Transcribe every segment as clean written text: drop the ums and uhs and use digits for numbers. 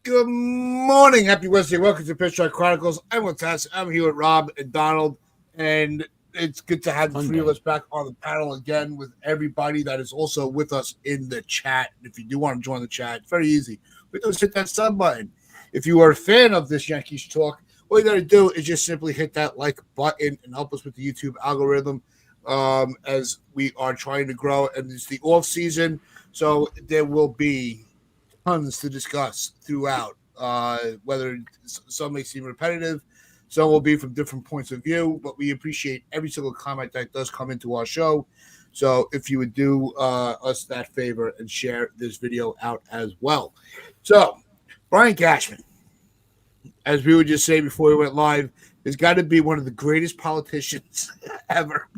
Good morning. Happy Wednesday. Welcome to Pitch Strike Chronicles. I'm with Tess. I'm here with Rob and Donald. And it's good to have the three of us back on the panel again with everybody that is also with us in the chat. If you do want to join the chat, it's very easy. But just hit that sub button. If you are a fan of this Yankees talk, all you got to do is just simply hit that like button and help us with the YouTube algorithm as we are trying to grow. And it's the off season, so there will be tons to discuss throughout. Whether some may seem repetitive, some will be from different points of view, but we appreciate every single comment that does come into our show. So if you would do us that favor and share this video out as well. So Brian Cashman, as we would just say before we went live, has got to be one of the greatest politicians ever,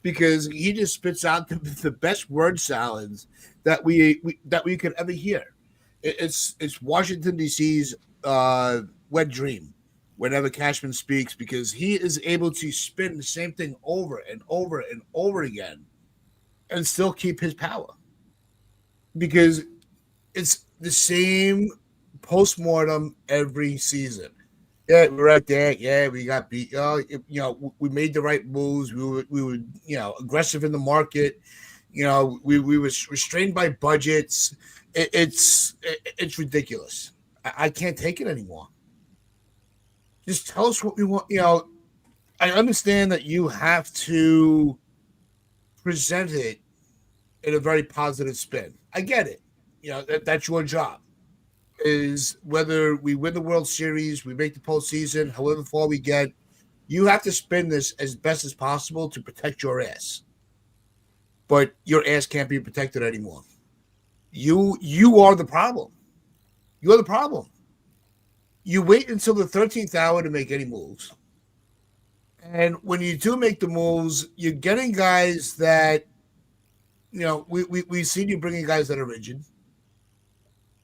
because he just spits out the best word salads that we could ever hear. It's Washington, D.C.'s wet dream whenever Cashman speaks, because he is able to spin the same thing over and over and over again and still keep his power, because it's the same postmortem every season. Yeah, we're right there. Yeah, we got beat. We made the right moves. We were aggressive in the market. We were restrained by budgets. It's ridiculous. I can't take it anymore. Just tell us what we want. I understand that you have to present it in a very positive spin. I get it. That's your job. Is whether we win the World Series, we make the postseason, however far we get, you have to spin this as best as possible to protect your ass. But your ass can't be protected anymore. You are the problem. You're the problem. You wait until the 13th hour to make any moves. And when you do make the moves, you're getting guys that, we've seen you bringing guys that are rigid,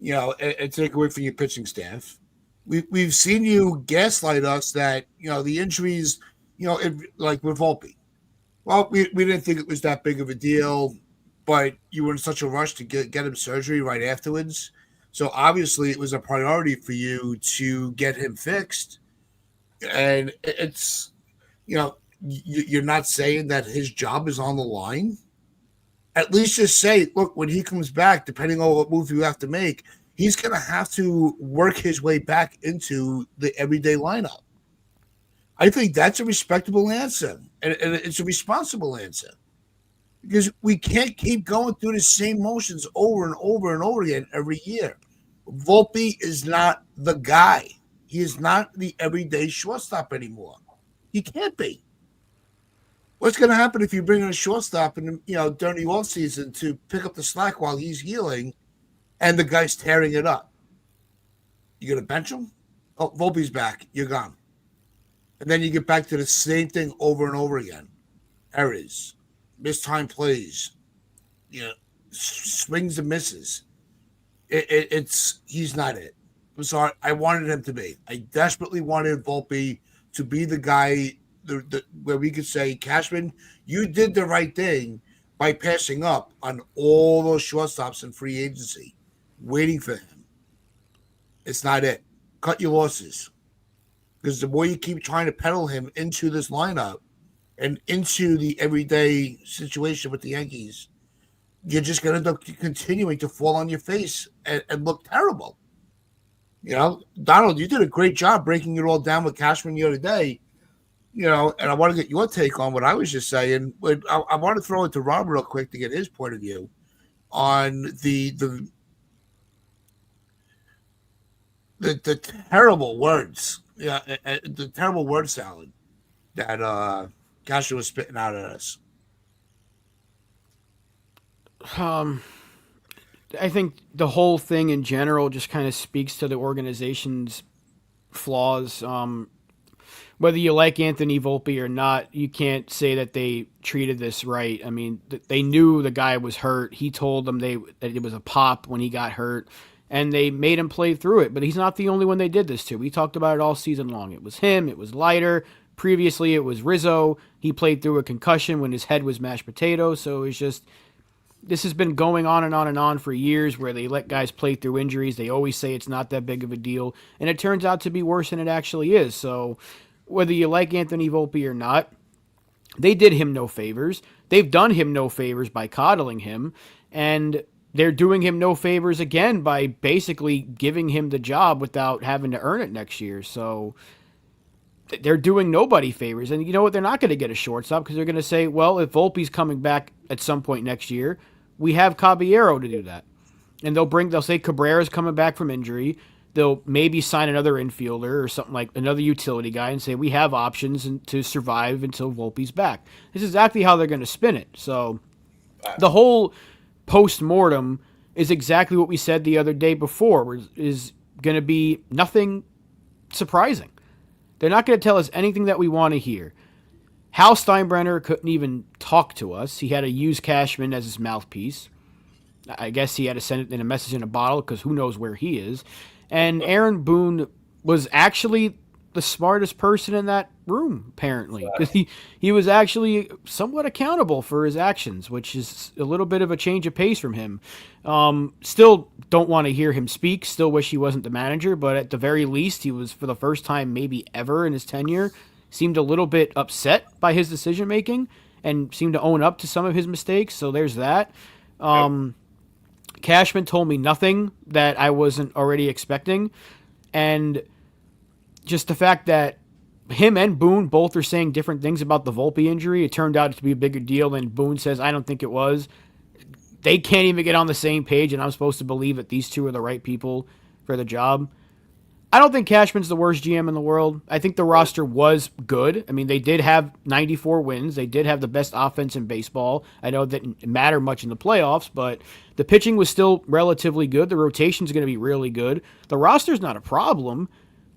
and take away from your pitching staff. We've seen you gaslight us that, the injuries, like with Volpe. Well, we didn't think it was that big of a deal, but you were in such a rush to get him surgery right afterwards. So obviously it was a priority for you to get him fixed. And it's, you're not saying that his job is on the line. At least just say, look, when he comes back, depending on what move you have to make, he's going to have to work his way back into the everyday lineup. I think that's a respectable answer, and it's a responsible answer, because we can't keep going through the same motions over and over and over again every year. Volpe is not the guy. He is not the everyday shortstop anymore. He can't be. What's going to happen if you bring in a shortstop and during the offseason to pick up the slack while he's healing, and the guy's tearing it up? You going to bench him? Oh, Volpe's back. You're gone. And then you get back to the same thing over and over again. Errors, mistimed plays, swings and misses. He's not it. I'm sorry. I wanted him to be. I desperately wanted Volpe to be the guy where we could say, Cashman, you did the right thing by passing up on all those shortstops in free agency, waiting for him. It's not it. Cut your losses. Because the more you keep trying to peddle him into this lineup and into the everyday situation with the Yankees, you're just going to end up continuing to fall on your face and look terrible. Donald, you did a great job breaking it all down with Cashman the other day. And I want to get your take on what I was just saying. But I want to throw it to Rob real quick to get his point of view on the terrible words. Yeah, the terrible word salad that Cashman was spitting out at us. I think the whole thing in general just kind of speaks to the organization's flaws. Whether you like Anthony Volpe or not, you can't say that they treated this right. I mean, they knew the guy was hurt. He told them that it was a pop when he got hurt, and they made him play through it. But he's not the only one they did this to. We talked about it all season long. It was him. It was Leiter. Previously, it was Rizzo. He played through a concussion when his head was mashed potatoes. So it was just This has been going on and on and on for years where they let guys play through injuries. They always say it's not that big of a deal, and it turns out to be worse than it actually is. So whether you like Anthony Volpe or not, they did him no favors. They've done him no favors by coddling him, and they're doing him no favors again by basically giving him the job without having to earn it next year. So they're doing nobody favors. And you know what? They're not going to get a shortstop because they're going to say, well, if Volpe's coming back at some point next year, we have Caballero to do that. And they'll say Cabrera's coming back from injury. They'll maybe sign another infielder or something like another utility guy and say we have options to survive until Volpe's back. This is exactly how they're going to spin it. So the whole post-mortem is exactly what we said the other day before, is going to be nothing surprising. They're not going to tell us anything that we want to hear. Hal Steinbrenner couldn't even talk to us. He had to use Cashman as his mouthpiece. I guess he had to send it in a message in a bottle because who knows where he is. And Aaron Boone was actually the smartest person in that room, apparently. Because he was actually somewhat accountable for his actions, which is a little bit of a change of pace from him. Still don't want to hear him speak. Still wish he wasn't the manager. But at the very least, he was, for the first time maybe ever in his tenure, seemed a little bit upset by his decision-making and seemed to own up to some of his mistakes. So there's that. Cashman told me nothing that I wasn't already expecting. And just the fact that him and Boone both are saying different things about the Volpe injury, it turned out to be a bigger deal than Boone says, I don't think it was. They can't even get on the same page, and I'm supposed to believe that these two are the right people for the job. I don't think Cashman's the worst GM in the world. I think the roster was good. I mean, they did have 94 wins. They did have the best offense in baseball. I know that didn't matter much in the playoffs, but the pitching was still relatively good. The rotation's going to be really good. The roster's not a problem,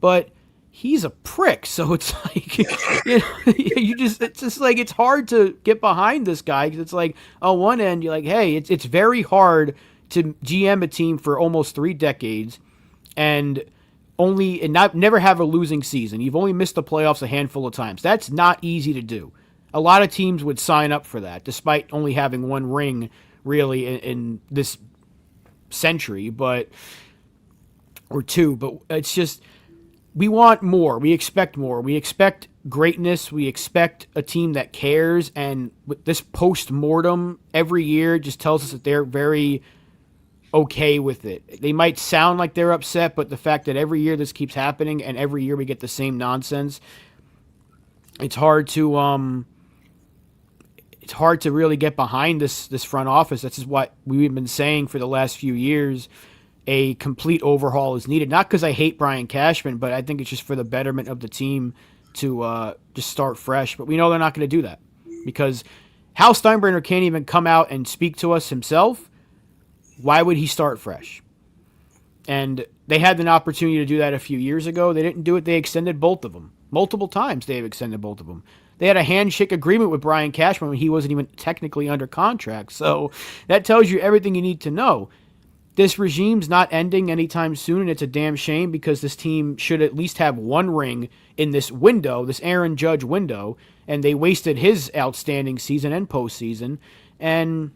but he's a prick. So it's like, it's just like, it's hard to get behind this guy because it's like, on one end, you're like, hey, it's very hard to GM a team for almost 3 decades and never have a losing season. You've only missed the playoffs a handful of times. That's not easy to do. A lot of teams would sign up for that, despite only having 1 ring, really, in this century, or 2. But it's just, we want more. We expect more. We expect greatness. We expect a team that cares. And with this post-mortem every year just tells us that they're very okay with it. They might sound like they're upset, but the fact that every year this keeps happening and every year we get the same nonsense, it's hard to really get behind this front office. This is what we've been saying for the last few years. A complete overhaul is needed. Not because I hate Brian Cashman, but I think it's just for the betterment of the team to just start fresh. But we know they're not going to do that because Hal Steinbrenner can't even come out and speak to us himself. Why would he start fresh? And they had an opportunity to do that a few years ago. They didn't do it. They extended both of them. Multiple times they have extended both of them. They had a handshake agreement with Brian Cashman when he wasn't even technically under contract. So that tells you everything you need to know. This regime's not ending anytime soon, and it's a damn shame because this team should at least have 1 ring in this window, this Aaron Judge window, and they wasted his outstanding season and postseason. And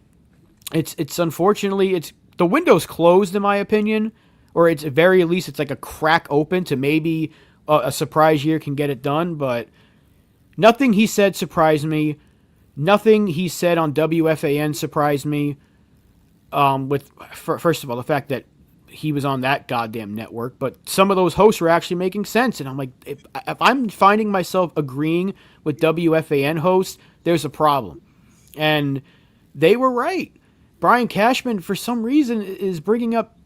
it's unfortunately, the window's closed in my opinion, or it's at very least it's like a crack open to maybe a surprise year can get it done. But nothing he said surprised me. Nothing he said on WFAN surprised me. First of all, the fact that he was on that goddamn network, but some of those hosts were actually making sense. And I'm like, if I'm finding myself agreeing with WFAN hosts, there's a problem. And they were right. Brian Cashman, for some reason, is bringing up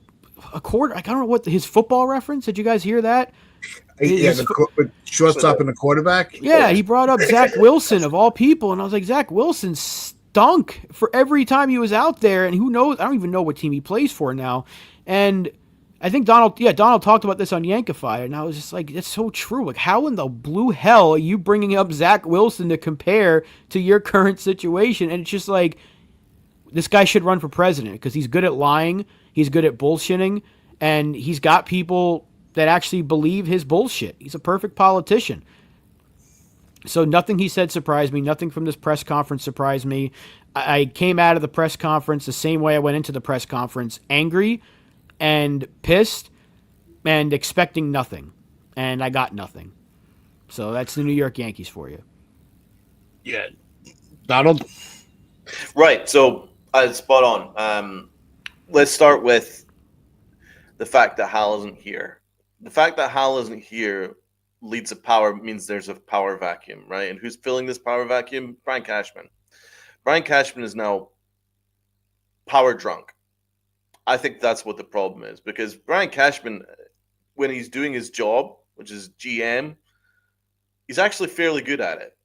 a quarter. I don't know what his football reference. Did you guys hear that? With shortstop and the quarterback. Yeah, he brought up Zach Wilson of all people, and I was like, Zach Wilson stunk for every time he was out there, and who knows? I don't even know what team he plays for now. And I think Donald talked about this on Yankified, and I was just like, that's so true. Like, how in the blue hell are you bringing up Zach Wilson to compare to your current situation? And it's just like, this guy should run for president because he's good at lying, he's good at bullshitting, and he's got people that actually believe his bullshit. He's a perfect politician. So nothing he said surprised me. Nothing from this press conference surprised me. I came out of the press conference the same way I went into the press conference, angry and pissed and expecting nothing. And I got nothing. So that's the New York Yankees for you. Yeah, Donald. Right. So spot on. Let's start with the fact that Hal isn't here. The fact that Hal isn't here leads to power means there's a power vacuum, right? And who's filling this power vacuum? Brian Cashman. Brian Cashman is now power drunk. I think that's what the problem is because Brian Cashman, when he's doing his job, which is GM, he's actually fairly good at it.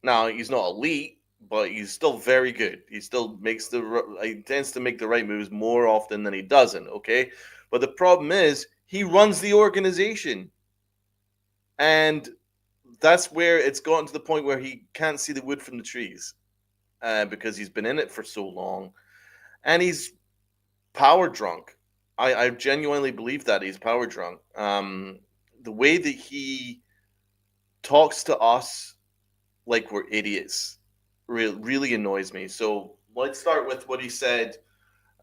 Now he's not elite, but he's still very good. He still he tends to make the right moves more often than he doesn't. Okay, but the problem is he runs the organization, and that's where it's gotten to the point where he can't see the wood from the trees because he's been in it for so long, and he's power drunk. I genuinely believe that he's power drunk. The way that he talks to us like we're idiots really annoys me. So let's start with what he said.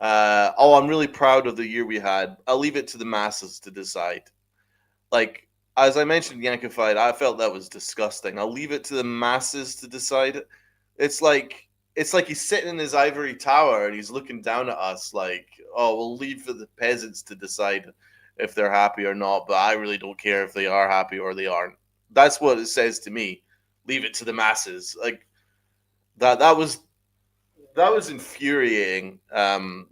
I'm really proud of the year we had. I'll leave it to the masses to decide. Like, as I mentioned, Yankified, I felt that was disgusting. I'll leave it to the masses to decide. It's like he's sitting in his ivory tower and he's looking down at us like, oh, we'll leave for the peasants to decide if they're happy or not, but I really don't care if they are happy or they aren't. That's what it says to me. Leave it to the masses. Like that was infuriating. And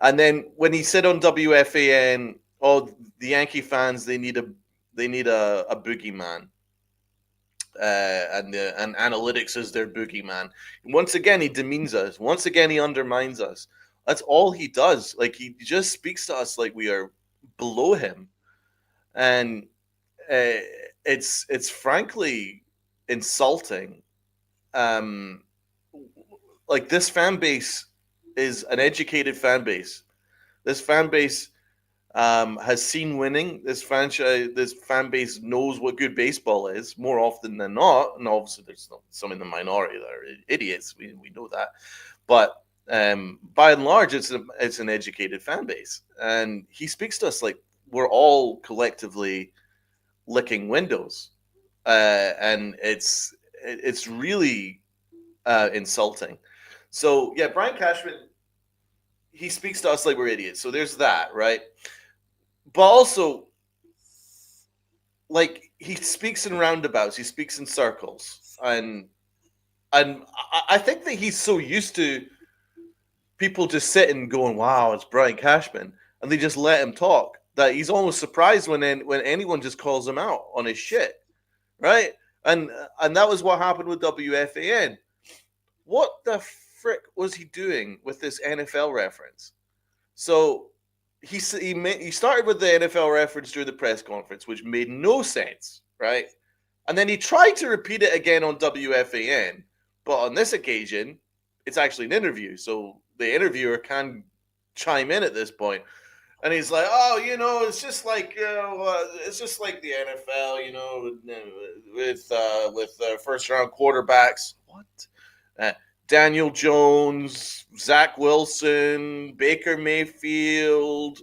then when he said on WFAN, "Oh, the Yankee fans they need a boogeyman," and analytics is their boogeyman. Once again, he demeans us. Once again, he undermines us. That's all he does. Like he just speaks to us like we are below him, and it's frankly insulting. Um, like this fan base is an educated fan base. This fan base has seen winning. This fan base knows what good baseball is more often than not. And obviously, there's some in the minority that are idiots. We know that, but by and large, it's an educated fan base, and he speaks to us like we're all collectively licking windows, and it's really insulting. So yeah, Brian Cashman, he speaks to us like we're idiots. So there's that, right? But also, like he speaks in roundabouts, he speaks in circles, and I think that he's so used to people just sitting going, "Wow, it's Brian Cashman," and they just let him talk that he's almost surprised when anyone just calls him out on his shit, right? And that was what happened with WFAN. What the frick was he doing with this NFL reference? So he started with the NFL reference during the press conference, which made no sense, right? And then he tried to repeat it again on WFAN, but on this occasion, it's actually an interview, so the interviewer can chime in at this point. And he's like, "Oh, it's just like it's just like the NFL, with first round quarterbacks. What? Uh, Daniel Jones, Zach Wilson, Baker Mayfield,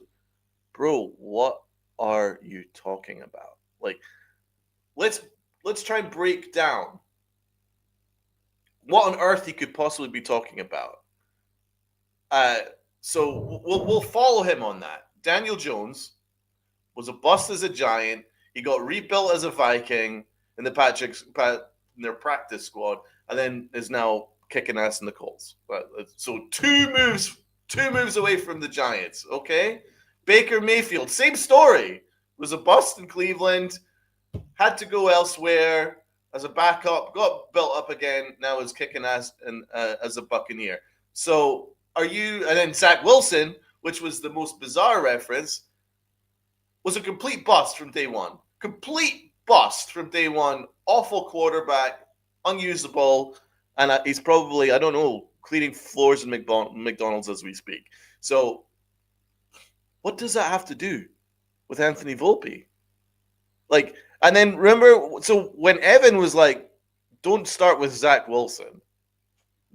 bro. What are you talking about? Like, let's try and break down what on earth he could possibly be talking about. Uh, so we'll follow him on that. Daniel Jones was a bust as a Giant. He got rebuilt as a Viking in in their practice squad, and then is now kicking ass in the Colts. So two moves away from the Giants. Okay, Baker Mayfield, same story. Was a bust in Cleveland, had to go elsewhere as a backup, got built up again. Now is kicking ass and as a Buccaneer. So are you? And then Zach Wilson, which was the most bizarre reference, was a complete bust from day one. Complete bust from day one. Awful quarterback, unusable, and he's probably, I don't know, cleaning floors in McDonald's as we speak. So, what does that have to do with Anthony Volpe? Like, And then remember, so when Evan was like, "Don't start with Zach Wilson,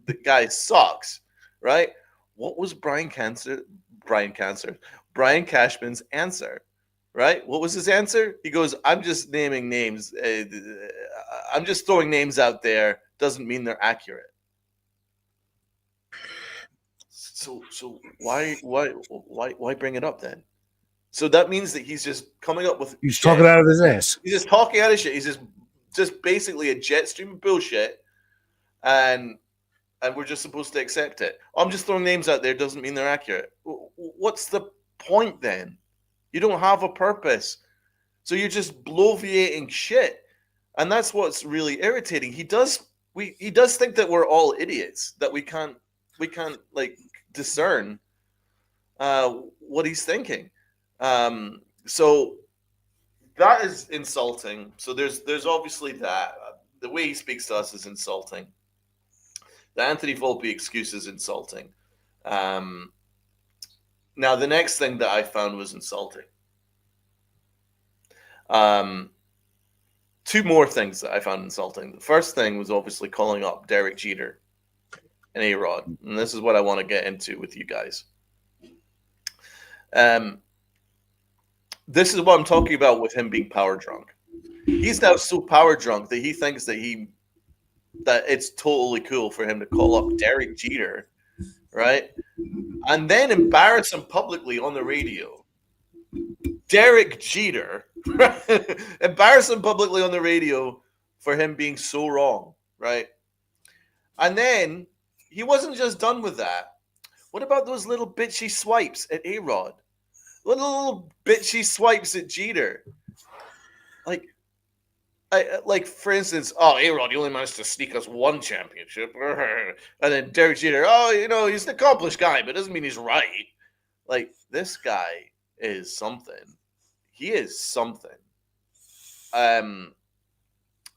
the guy sucks," right? What was Brian Cashman's answer, right? What was his answer? He goes, "I'm just naming names. I'm just throwing names out there. Doesn't mean they're accurate." So why bring it up then? So that means that he's just coming up with He's shit. talking out of his ass. He's just talking out of shit. He's just basically a jet stream of bullshit, and we're just supposed to accept it. I'm just throwing names out there. Doesn't mean they're accurate. What's the point then? You don't have a purpose, so you're just bloviating shit, and that's what's really irritating. He does think that we're all idiots, that we can't like discern what he's thinking. So that is insulting. So there's obviously that. The way he speaks to us is insulting. The Anthony Volpe excuse is insulting. Now the next thing that I found was insulting. Two more things that I found insulting. The first thing was obviously calling up Derek Jeter and A-Rod, and this is what I want to get into with you guys. This is what I'm talking about with him being power drunk. He's now so power drunk that he thinks that it's totally cool for him to call up Derek Jeter, right? And then embarrass him publicly on the radio. Derek Jeter, embarrass him publicly on the radio for him being so wrong, right? And then he wasn't just done with that. What about those little bitchy swipes at A-Rod? Little bitchy swipes at Jeter. Like for instance, A-Rod, you only managed to sneak us one championship. And then Derek Jeter, he's an accomplished guy, but doesn't mean he's right. Like, this guy is something. He is something. Well,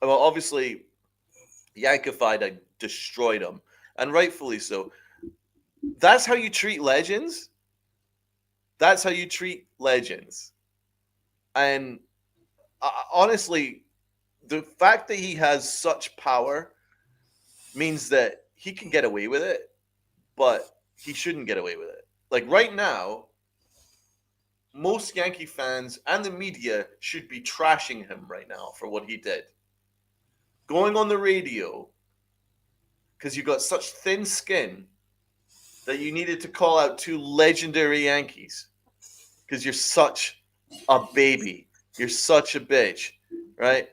obviously, Yankified destroyed him, and rightfully so. That's how you treat legends? That's how you treat legends. And honestly, the fact that he has such power means that he can get away with it, but he shouldn't get away with it. Like right now, most Yankee fans and the media should be trashing him right now for what he did. Going on the radio, because you got such thin skin that you needed to call out two legendary Yankees because you're such a baby. You're such a bitch, right?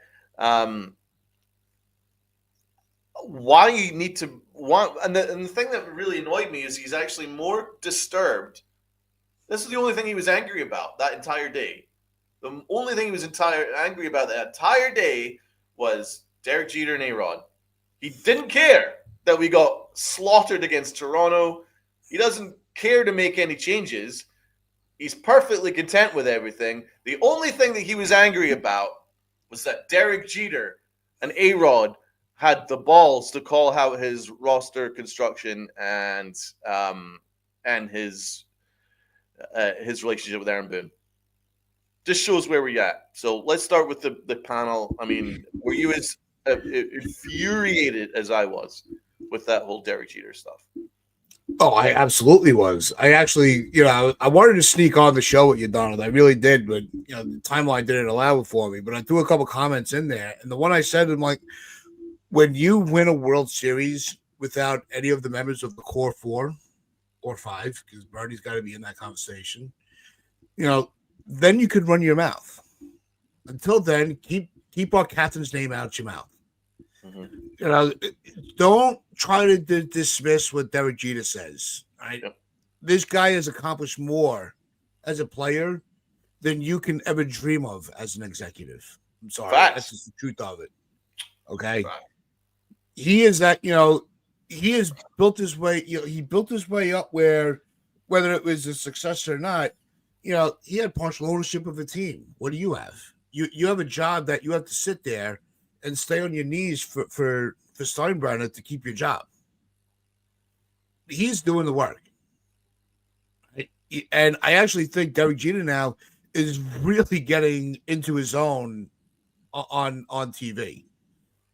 Why you need to want, and the thing that really annoyed me is he's actually more disturbed. This is the only thing he was angry about that entire day. The only thing he was angry about that entire day was Derek Jeter and A-Rod. He didn't care that we got slaughtered against Toronto. He doesn't care to make any changes. He's perfectly content with everything. The only thing that he was angry about was that Derek Jeter and A-Rod had the balls to call out his roster construction and his relationship with Aaron Boone. Just shows where we're at. So let's start with the panel. I mean, were you as infuriated as I was with that whole Derek Jeter stuff? Oh, I absolutely was. I actually, I wanted to sneak on the show with you, Donald. I really did, but the timeline didn't allow it for me. But I threw a couple comments in there, and the one I said, I'm like, when you win a World Series without any of the members of the core 4 or 5, because Bernie's got to be in that conversation, then you could run your mouth. Until then, keep our captain's name out your mouth. Mm-hmm. Don't try to dismiss what Derek Jeter says. Right? Yep. This guy has accomplished more as a player than you can ever dream of as an executive. I'm sorry, that's just the truth of it. Okay, he is that. He has built his way. He built his way up where, whether it was a success or not, he had partial ownership of a team. What do you have? You have a job that you have to sit there and stay on your knees for Steinbrenner to keep your job. He's doing the work. And I actually think Derek Jeter now is really getting into his own on TV.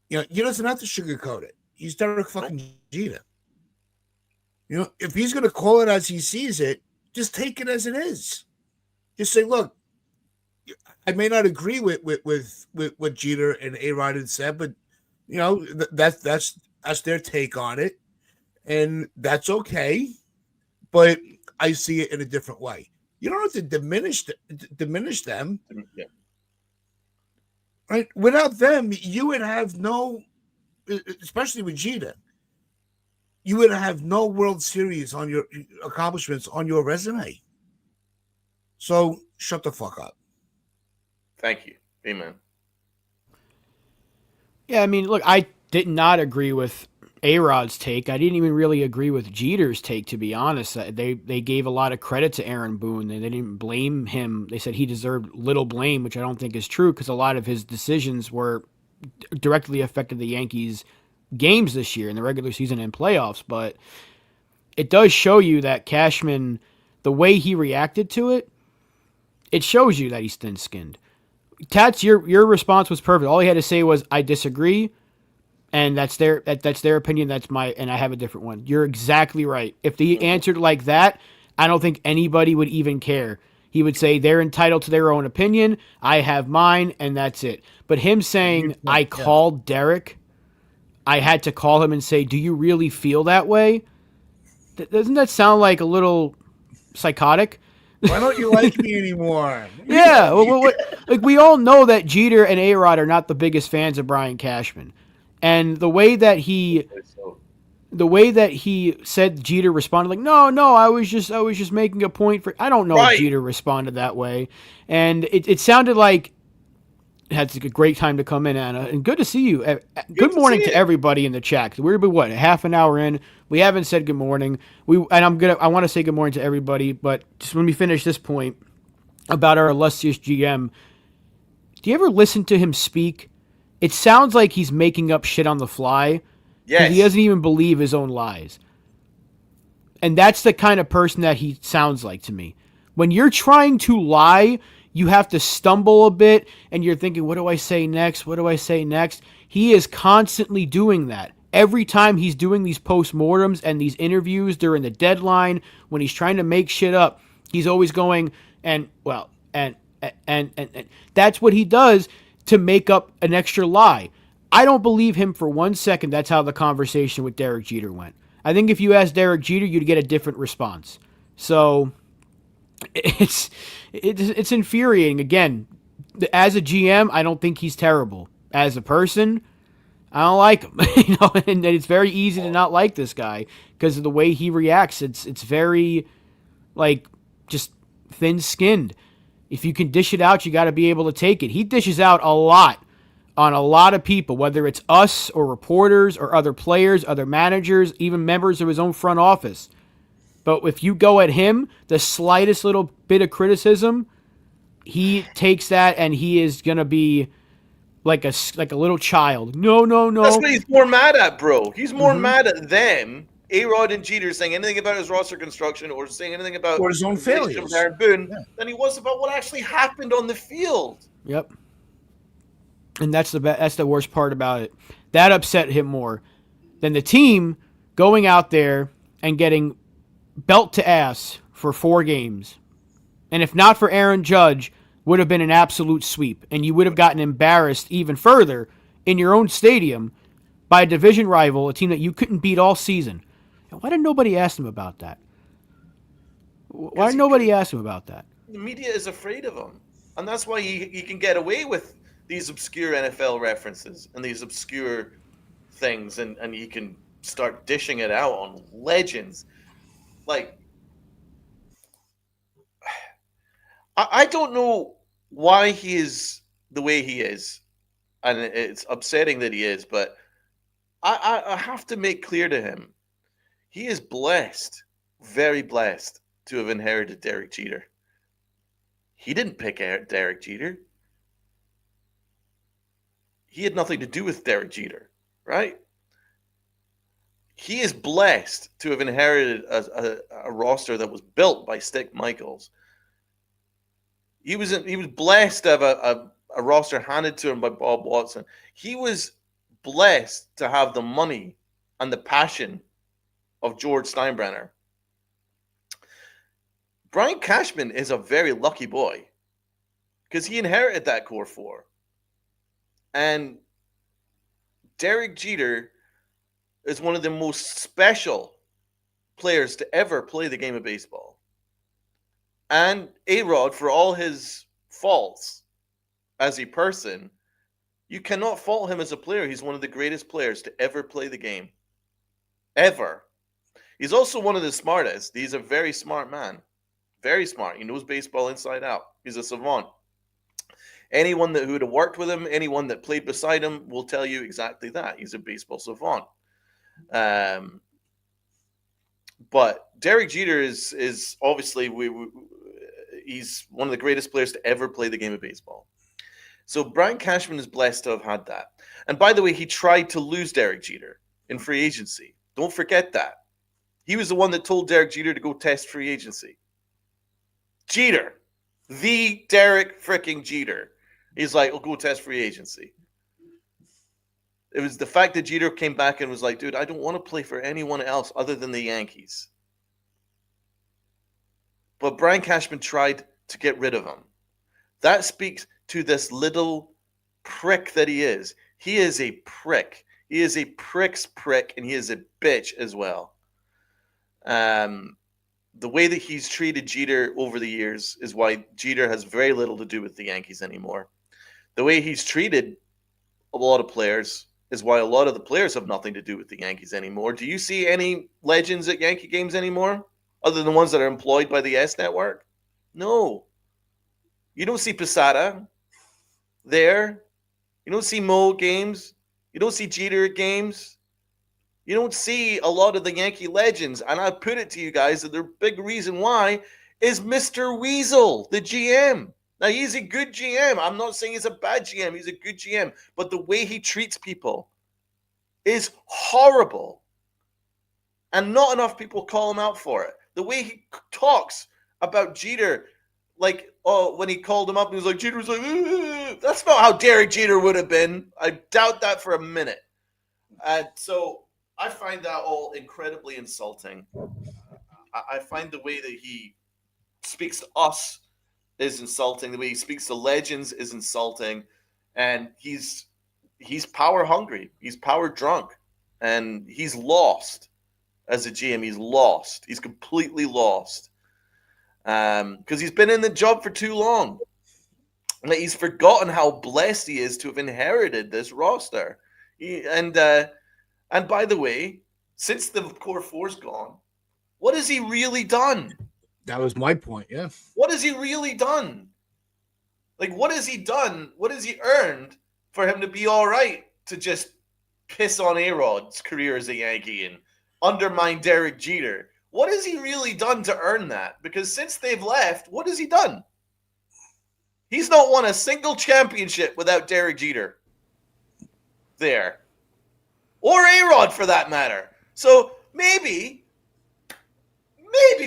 He doesn't have to sugarcoat it. He's Derek fucking Jeter. If he's going to call it as he sees it, just take it as it is. Just say, look, I may not agree with what Jeter and A-Rod had said, but that's their take on it, and that's okay. But I see it in a different way. You don't have to diminish them. Yeah. Right? Without them, you would have no, especially with Jeter, you would have no World Series on your accomplishments on your resume. So shut the fuck up. Thank you. Amen. Yeah, I mean, look, I did not agree with A-Rod's take. I didn't even really agree with Jeter's take, to be honest. They gave a lot of credit to Aaron Boone. They didn't blame him. They said he deserved little blame, which I don't think is true because a lot of his decisions were directly affected the Yankees' games this year in the regular season and playoffs. But it does show you that Cashman, the way he reacted to it, it shows you that he's thin-skinned. Tats, your response was perfect. All he had to say was, "I disagree," and that's their opinion. That's my, and I have a different one. You're exactly right. If he answered like that, I don't think anybody would even care. He would say they're entitled to their own opinion. I have mine, and that's it. But him saying, "I called Derek," I had to call him and say, "Do you really feel that way?" Doesn't that sound like a little psychotic? Why don't you like me anymore? Yeah, like we all know that Jeter and A-Rod are not the biggest fans of Brian Cashman, and the way that he said Jeter responded like, no, I was just making a point for. I don't know if Jeter responded that way, and it sounded like. Had a great time to come in, Anna, and good to see you. Good morning to everybody in the chat. We're what, half an hour in. We haven't said good morning. I want to say good morning to everybody, but just let me finish this point about our illustrious GM. Do you ever listen to him speak? It sounds like he's making up shit on the fly. Yes. He doesn't even believe his own lies. And that's the kind of person that he sounds like to me. When you're trying to lie, you have to stumble a bit, and you're thinking, what do I say next? What do I say next? He is constantly doing that. Every time he's doing these postmortems and these interviews during the deadline, when he's trying to make shit up, he's always going, and that's what he does to make up an extra lie. I don't believe him for 1 second that's how the conversation with Derek Jeter went. I think if you asked Derek Jeter, you'd get a different response. So it's infuriating. Again, as a GM, I don't think he's terrible. As a person, I don't like him. And it's very easy to not like this guy because of the way he reacts. It's very just thin-skinned. If you can dish it out, you got to be able to take it. He dishes out a lot on a lot of people, whether it's us or reporters or other players, other managers, even members of his own front office. But if you go at him, the slightest little bit of criticism, he takes that and he is going to be like a little child. No. That's what he's more mad at, bro. He's more mad at them, A-Rod and Jeter, saying anything about his roster construction or saying anything about his own failures, Aaron Boone, than he was about what actually happened on the field. Yep. And that's the worst part about it. That upset him more than the team going out there and getting belt to ass for 4 games. And if not for Aaron Judge, would have been an absolute sweep. And you would have gotten embarrassed even further in your own stadium by a division rival, a team that you couldn't beat all season. And why did nobody ask him about that? Why did nobody ask him about that? The media is afraid of him. And that's why he can get away with these obscure NFL references and these obscure things. And he can start dishing it out on legends. I don't know why he is the way he is, and it's upsetting that he is, but I have to make clear to him, he is blessed, very blessed, to have inherited Derek Jeter. He didn't pick Derek Jeter. He had nothing to do with Derek Jeter, right? He is blessed to have inherited a roster that was built by Stick Michaels. He was blessed to have a roster handed to him by Bob Watson. He was blessed to have the money and the passion of George Steinbrenner. Brian Cashman is a very lucky boy because he inherited that core four. And Derek Jeter is one of the most special players to ever play the game of baseball. And A-Rod, for all his faults as a person, you cannot fault him as a player. He's one of the greatest players to ever play the game. Ever. He's also one of the smartest. He's a very smart man. Very smart. He knows baseball inside out. He's a savant. Anyone who would have worked with him, anyone that played beside him will tell you exactly that. He's a baseball savant. But Derek Jeter is obviously he's one of the greatest players to ever play the game of baseball. So Brian Cashman is blessed to have had that. And by the way, he tried to lose Derek Jeter in free agency. Don't forget that. He was the one that told Derek Jeter to go test free agency. Jeter. The Derek freaking Jeter. He's like, "I'll go test free agency." It was the fact that Jeter came back and was like, "Dude, I don't want to play for anyone else other than the Yankees." But Brian Cashman tried to get rid of him. That speaks to this little prick that he is. He is a prick. He is a prick's prick, and he is a bitch as well. The way that he's treated Jeter over the years is why Jeter has very little to do with the Yankees anymore. The way he's treated a lot of players is why a lot of the players have nothing to do with the Yankees anymore. Do you see any legends at Yankee games anymore, other than ones that are employed by the S Network? No. You don't see Posada there. You don't see Mo at games. You don't see Jeter at games. You don't see a lot of the Yankee legends. And I put it to you guys that the big reason why is Mr. Weasel, the GM. Now, he's a good GM. I'm not saying he's a bad GM. He's a good GM. But the way he treats people is horrible. And not enough people call him out for it. The way he talks about Jeter, like, when he called him up, he was like, Jeter was like, "Ugh." That's not how Derek Jeter would have been. I doubt that for a minute. And so I find that all incredibly insulting. I find the way that he speaks to us is insulting. The way he speaks to legends is insulting. And he's power hungry. He's power drunk. And he's lost as a GM. He's lost. He's completely lost. Because he's been in the job for too long. Like, he's forgotten how blessed he is to have inherited this roster. And by the way, since the core four's gone, what has he really done? That was my point, yeah. What has he really done? Like, what has he done? What has he earned for him to be all right to just piss on A-Rod's career as a Yankee and undermine Derek Jeter? What has he really done to earn that? Because since they've left, what has he done? He's not won a single championship without Derek Jeter there. Or A-Rod, for that matter. So maybe,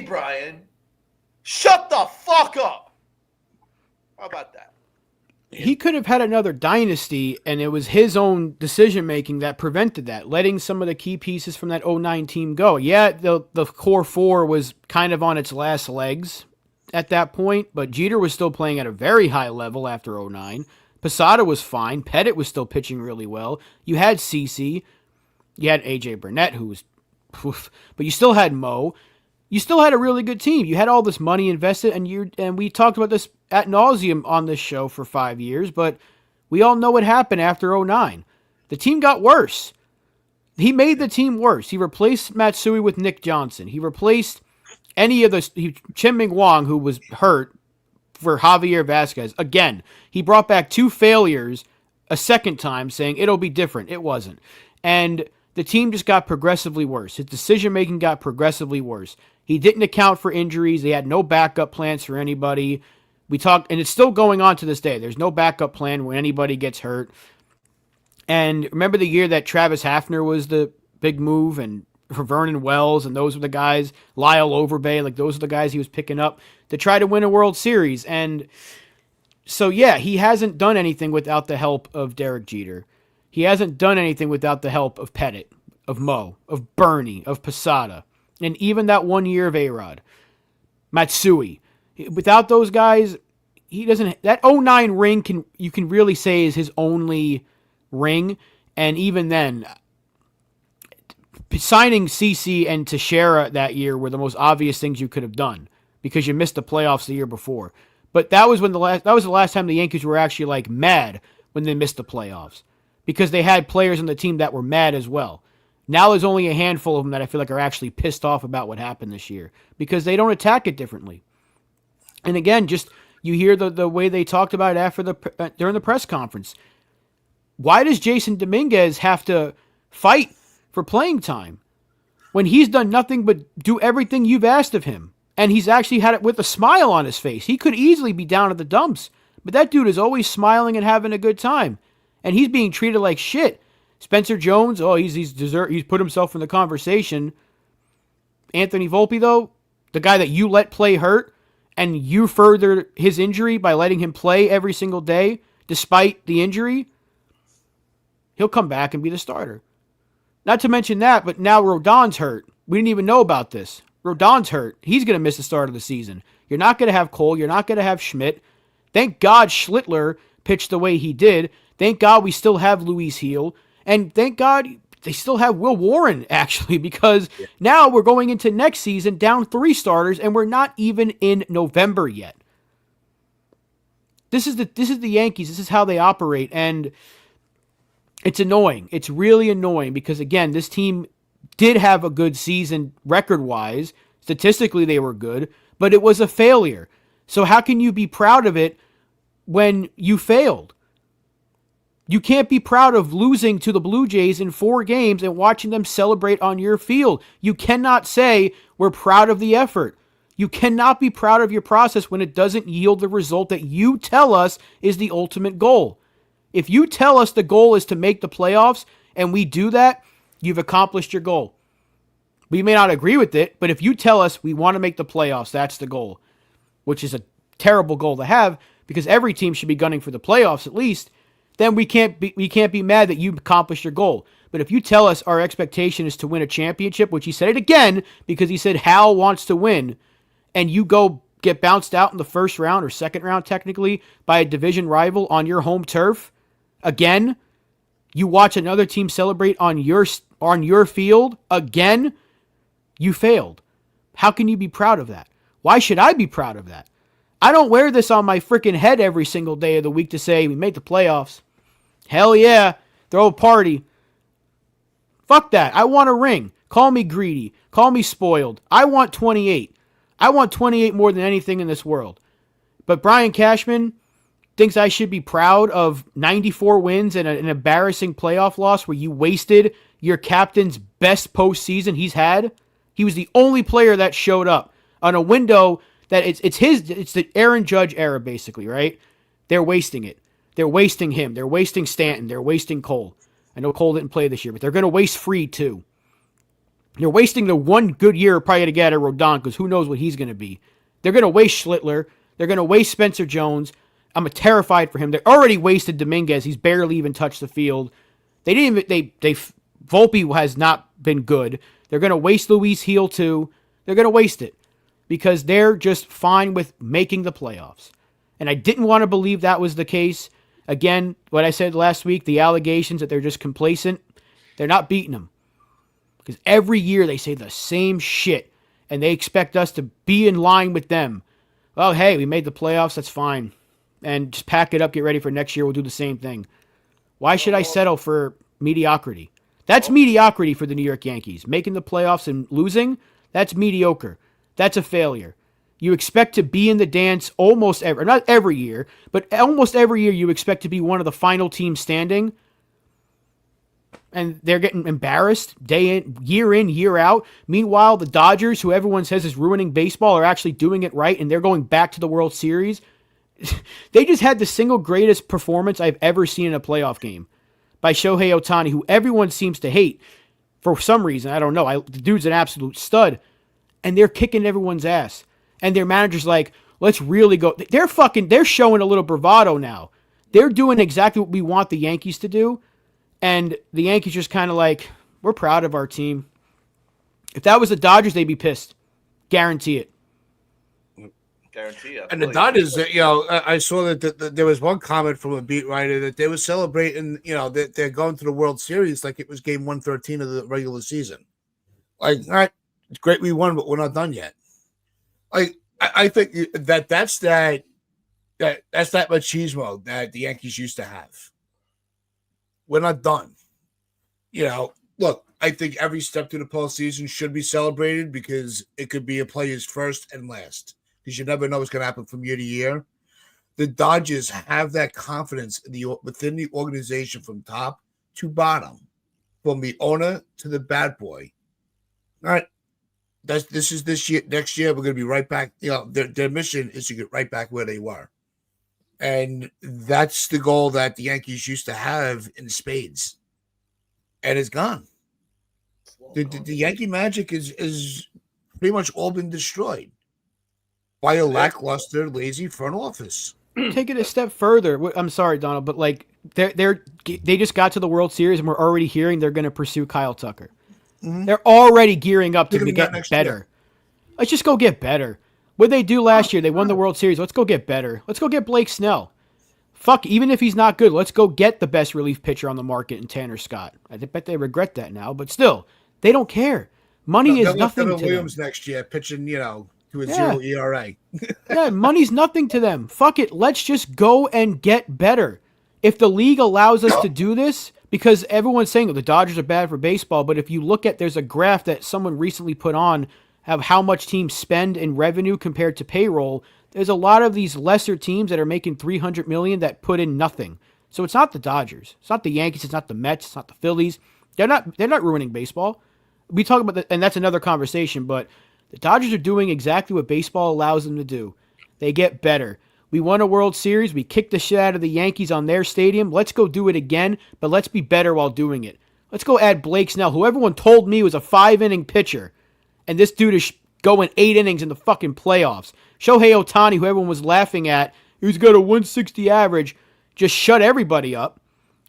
Brian, shut the fuck up. How about that? He could have had another dynasty, and it was his own decision-making that prevented that, letting some of the key pieces from that 09 team go. Yeah, the core four was kind of on its last legs at that point, but Jeter was still playing at a very high level after 09. Posada was fine. Pettit was still pitching really well. You had CeCe. You had A.J. Burnett, who was... But you still had Mo. You still had a really good team. You had all this money invested, and we talked about this ad nauseum on this show for 5 years, but we all know what happened after 09. The team got worse. He made the team worse. He replaced Matsui with Nick Johnson. He replaced Chien-Ming Wang, who was hurt, for Javier Vasquez. Again, he brought back 2 failures a second time, saying it'll be different. It wasn't. And the team just got progressively worse. His decision-making got progressively worse. He didn't account for injuries. They had no backup plans for anybody. We talked, and it's still going on to this day. There's no backup plan when anybody gets hurt. And remember the year that Travis Hafner was the big move, and Vernon Wells, and those were the guys, Lyle Overbay, like those are the guys he was picking up to try to win a World Series. And So, yeah, he hasn't done anything without the help of Derek Jeter. He hasn't done anything without the help of Pettit, of Mo, of Bernie, of Posada, and even that 1 year of A-Rod. Matsui. Without those guys, he doesn't. That '09 ring you can really say is his only ring, and even then, signing CeCe and Teixeira that year were the most obvious things you could have done because you missed the playoffs the year before. But that was the last time the Yankees were actually like mad when they missed the playoffs because they had players on the team that were mad as well. Now there's only a handful of them that I feel like are actually pissed off about what happened this year because they don't attack it differently. And again, just you hear the way they talked about it during the press conference. Why does Jason Dominguez have to fight for playing time when he's done nothing but do everything you've asked of him? And he's actually had it with a smile on his face. He could easily be down at the dumps, but that dude is always smiling and having a good time. And he's being treated like shit. Spencer Jones, he's put himself in the conversation. Anthony Volpe, though, the guy that you let play hurt, and you furthered his injury by letting him play every single day, despite the injury, he'll come back and be the starter. Not to mention that, but now Rodon's hurt. We didn't even know about this. Rodon's hurt. He's going to miss the start of the season. You're not going to have Cole. You're not going to have Schmidt. Thank God Schlittler pitched the way he did. Thank God we still have Luis Heel. And thank God they still have Will Warren, actually, because now we're going into next season down 3 starters, and we're not even in November yet. This is the Yankees. This is how they operate, and it's annoying. It's really annoying because, again, this team did have a good season record-wise. Statistically, they were good, but it was a failure. So how can you be proud of it when you failed? You can't be proud of losing to the Blue Jays in 4 games and watching them celebrate on your field. You cannot say we're proud of the effort. You cannot be proud of your process when it doesn't yield the result that you tell us is the ultimate goal. If you tell us the goal is to make the playoffs and we do that, you've accomplished your goal. We may not agree with it, but if you tell us we want to make the playoffs, that's the goal, which is a terrible goal to have because every team should be gunning for the playoffs at least, then we can't be mad that you accomplished your goal. But if you tell us our expectation is to win a championship, which he said it again because he said Hal wants to win, and you go get bounced out in the first round or second round technically by a division rival on your home turf, again, you watch another team celebrate on your field, again, you failed. How can you be proud of that? Why should I be proud of that? I don't wear this on my freaking head every single day of the week to say we made the playoffs. Hell yeah, throw a party. Fuck that. I want a ring. Call me greedy. Call me spoiled. I want 28. I want 28 more than anything in this world. But Brian Cashman thinks I should be proud of 94 wins and an embarrassing playoff loss where you wasted your captain's best postseason he's had. He was the only player that showed up on a window that it's the Aaron Judge era, basically, right? They're wasting it. They're wasting him. They're wasting Stanton. They're wasting Cole. I know Cole didn't play this year, but they're going to waste Fried, too. They're wasting the one good year probably to get at Rodon, because who knows what he's going to be. They're going to waste Schlittler. They're going to waste Spencer Jones. I'm terrified for him. They already wasted Dominguez. He's barely even touched the field. They didn't even, Volpe has not been good. They're going to waste Luis Heel, too. They're going to waste it. Because they're just fine with making the playoffs. And I didn't want to believe that was the case. Again, what I said last week, the allegations that they're just complacent, they're not beating them. Because every year they say the same shit, and they expect us to be in line with them. Well, hey, we made the playoffs, that's fine. And just pack it up, get ready for next year, we'll do the same thing. Why should I settle for mediocrity? That's mediocrity for the New York Yankees. Making the playoffs and losing, that's mediocre. That's a failure. You expect to be in the dance not every year, but almost every year you expect to be one of the final teams standing. And they're getting embarrassed in, year out. Meanwhile, the Dodgers, who everyone says is ruining baseball, are actually doing it right, and they're going back to the World Series. They just had the single greatest performance I've ever seen in a playoff game by Shohei Ohtani, who everyone seems to hate for some reason. I don't know. The dude's an absolute stud. And they're kicking everyone's ass. And their manager's like, Let's really go. They're showing a little bravado now. They're doing exactly what we want the Yankees to do. And the Yankees just kind of like, we're proud of our team. If that was the Dodgers, they'd be pissed. Guarantee it. Guarantee it. And the Dodgers, I saw that there was one comment from a beat writer that they were celebrating, that they're going to the World Series like it was game 113 of the regular season. Like, all right, it's great we won, but we're not done yet. Like, I think that's that machismo that the Yankees used to have. We're not done. Look, I think every step to the postseason should be celebrated because it could be a player's first and last. Because you never know what's going to happen from year to year. The Dodgers have that confidence within the organization from top to bottom, from the owner to the bad boy. All right, this year. Next year, we're going to be right back. Their mission is to get right back where they were, and that's the goal that the Yankees used to have in spades, and it's gone. The Yankee magic is pretty much all been destroyed by a lackluster, lazy front office. Take it a step further. I'm sorry, Donald, but like they just got to the World Series and we're already hearing they're going to pursue Kyle Tucker. Mm-hmm. They're already gearing up to get better. Year. Let's just go get better. What did they do last year? They won the World Series. Let's go get better. Let's go get Blake Snell. Fuck, even if he's not good, let's go get the best relief pitcher on the market in Tanner Scott. I bet they regret that now, but still, they don't care. Money is nothing to Williams them. Next year, pitching, to a 0 ERA. Yeah, money's nothing to them. Fuck it. Let's just go and get better. If the league allows us to do this, because everyone's saying the Dodgers are bad for baseball, but if you look at, there's a graph that someone recently put on of how much teams spend in revenue compared to payroll. There's a lot of these lesser teams that are making $300 million that put in nothing. So it's not the Dodgers. It's not the Yankees. It's not the Mets. It's not the Phillies. They're not ruining baseball. We talk about that, and that's another conversation, but the Dodgers are doing exactly what baseball allows them to do. They get better. We won a World Series. We kicked the shit out of the Yankees on their stadium. Let's go do it again, but let's be better while doing it. Let's go add Blake Snell, who everyone told me was a 5-inning pitcher, and this dude is going 8 innings in the fucking playoffs. Shohei Ohtani, who everyone was laughing at, who's got a 160 average, just shut everybody up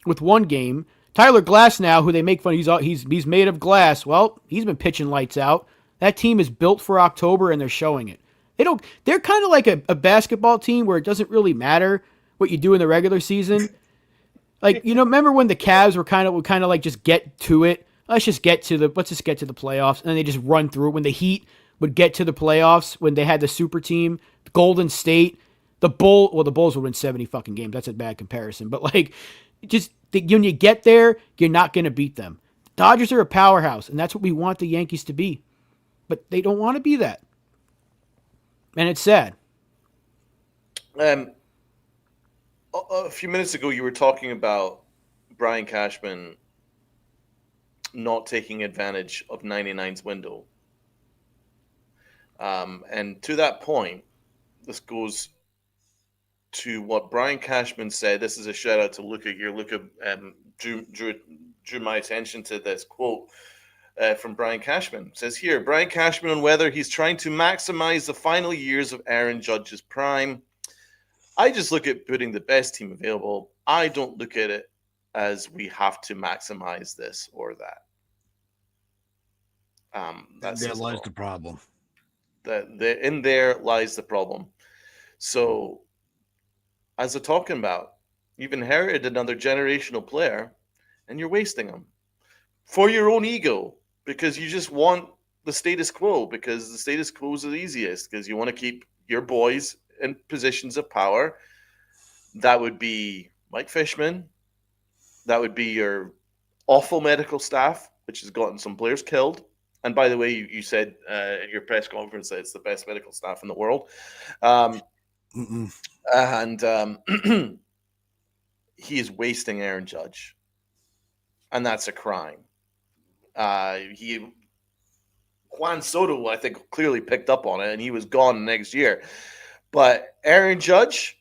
with one game. Tyler Glasnow, who they make fun of, he's made of glass. Well, he's been pitching lights out. That team is built for October, and they're showing it. They're kind of like a basketball team where it doesn't really matter what you do in the regular season. Like, remember when the Cavs would kind of like just get to it? Let's just get to the playoffs, and then they just run through it. When the Heat would get to the playoffs, when they had the super team, Golden State, the Bulls would win 70 fucking games. That's a bad comparison, but like, when you get there, you're not going to beat them. The Dodgers are a powerhouse, and that's what we want the Yankees to be. But they don't want to be that. And it's sad. A few minutes ago, you were talking about Brian Cashman not taking advantage of 99's window. And to that point, this goes to what Brian Cashman said. This is a shout out to Luca here. Luca drew my attention to this quote from Brian Cashman. It says here, Brian Cashman on whether he's trying to maximize the final years of Aaron Judge's prime. I just look at putting the best team available. I don't look at it as we have to maximize this or that. There lies the problem. In there lies the problem. So, as we're talking about, you've inherited another generational player, and you're wasting him for your own ego because you just want the status quo, because the status quo is the easiest, because you want to keep your boys in positions of power. That would be Mike Fishman. That would be your awful medical staff, which has gotten some players killed. And by the way, you said at your press conference that it's the best medical staff in the world. He is wasting Aaron Judge. And that's a crime. Juan Soto, I think, clearly picked up on it, and he was gone next year. But Aaron Judge,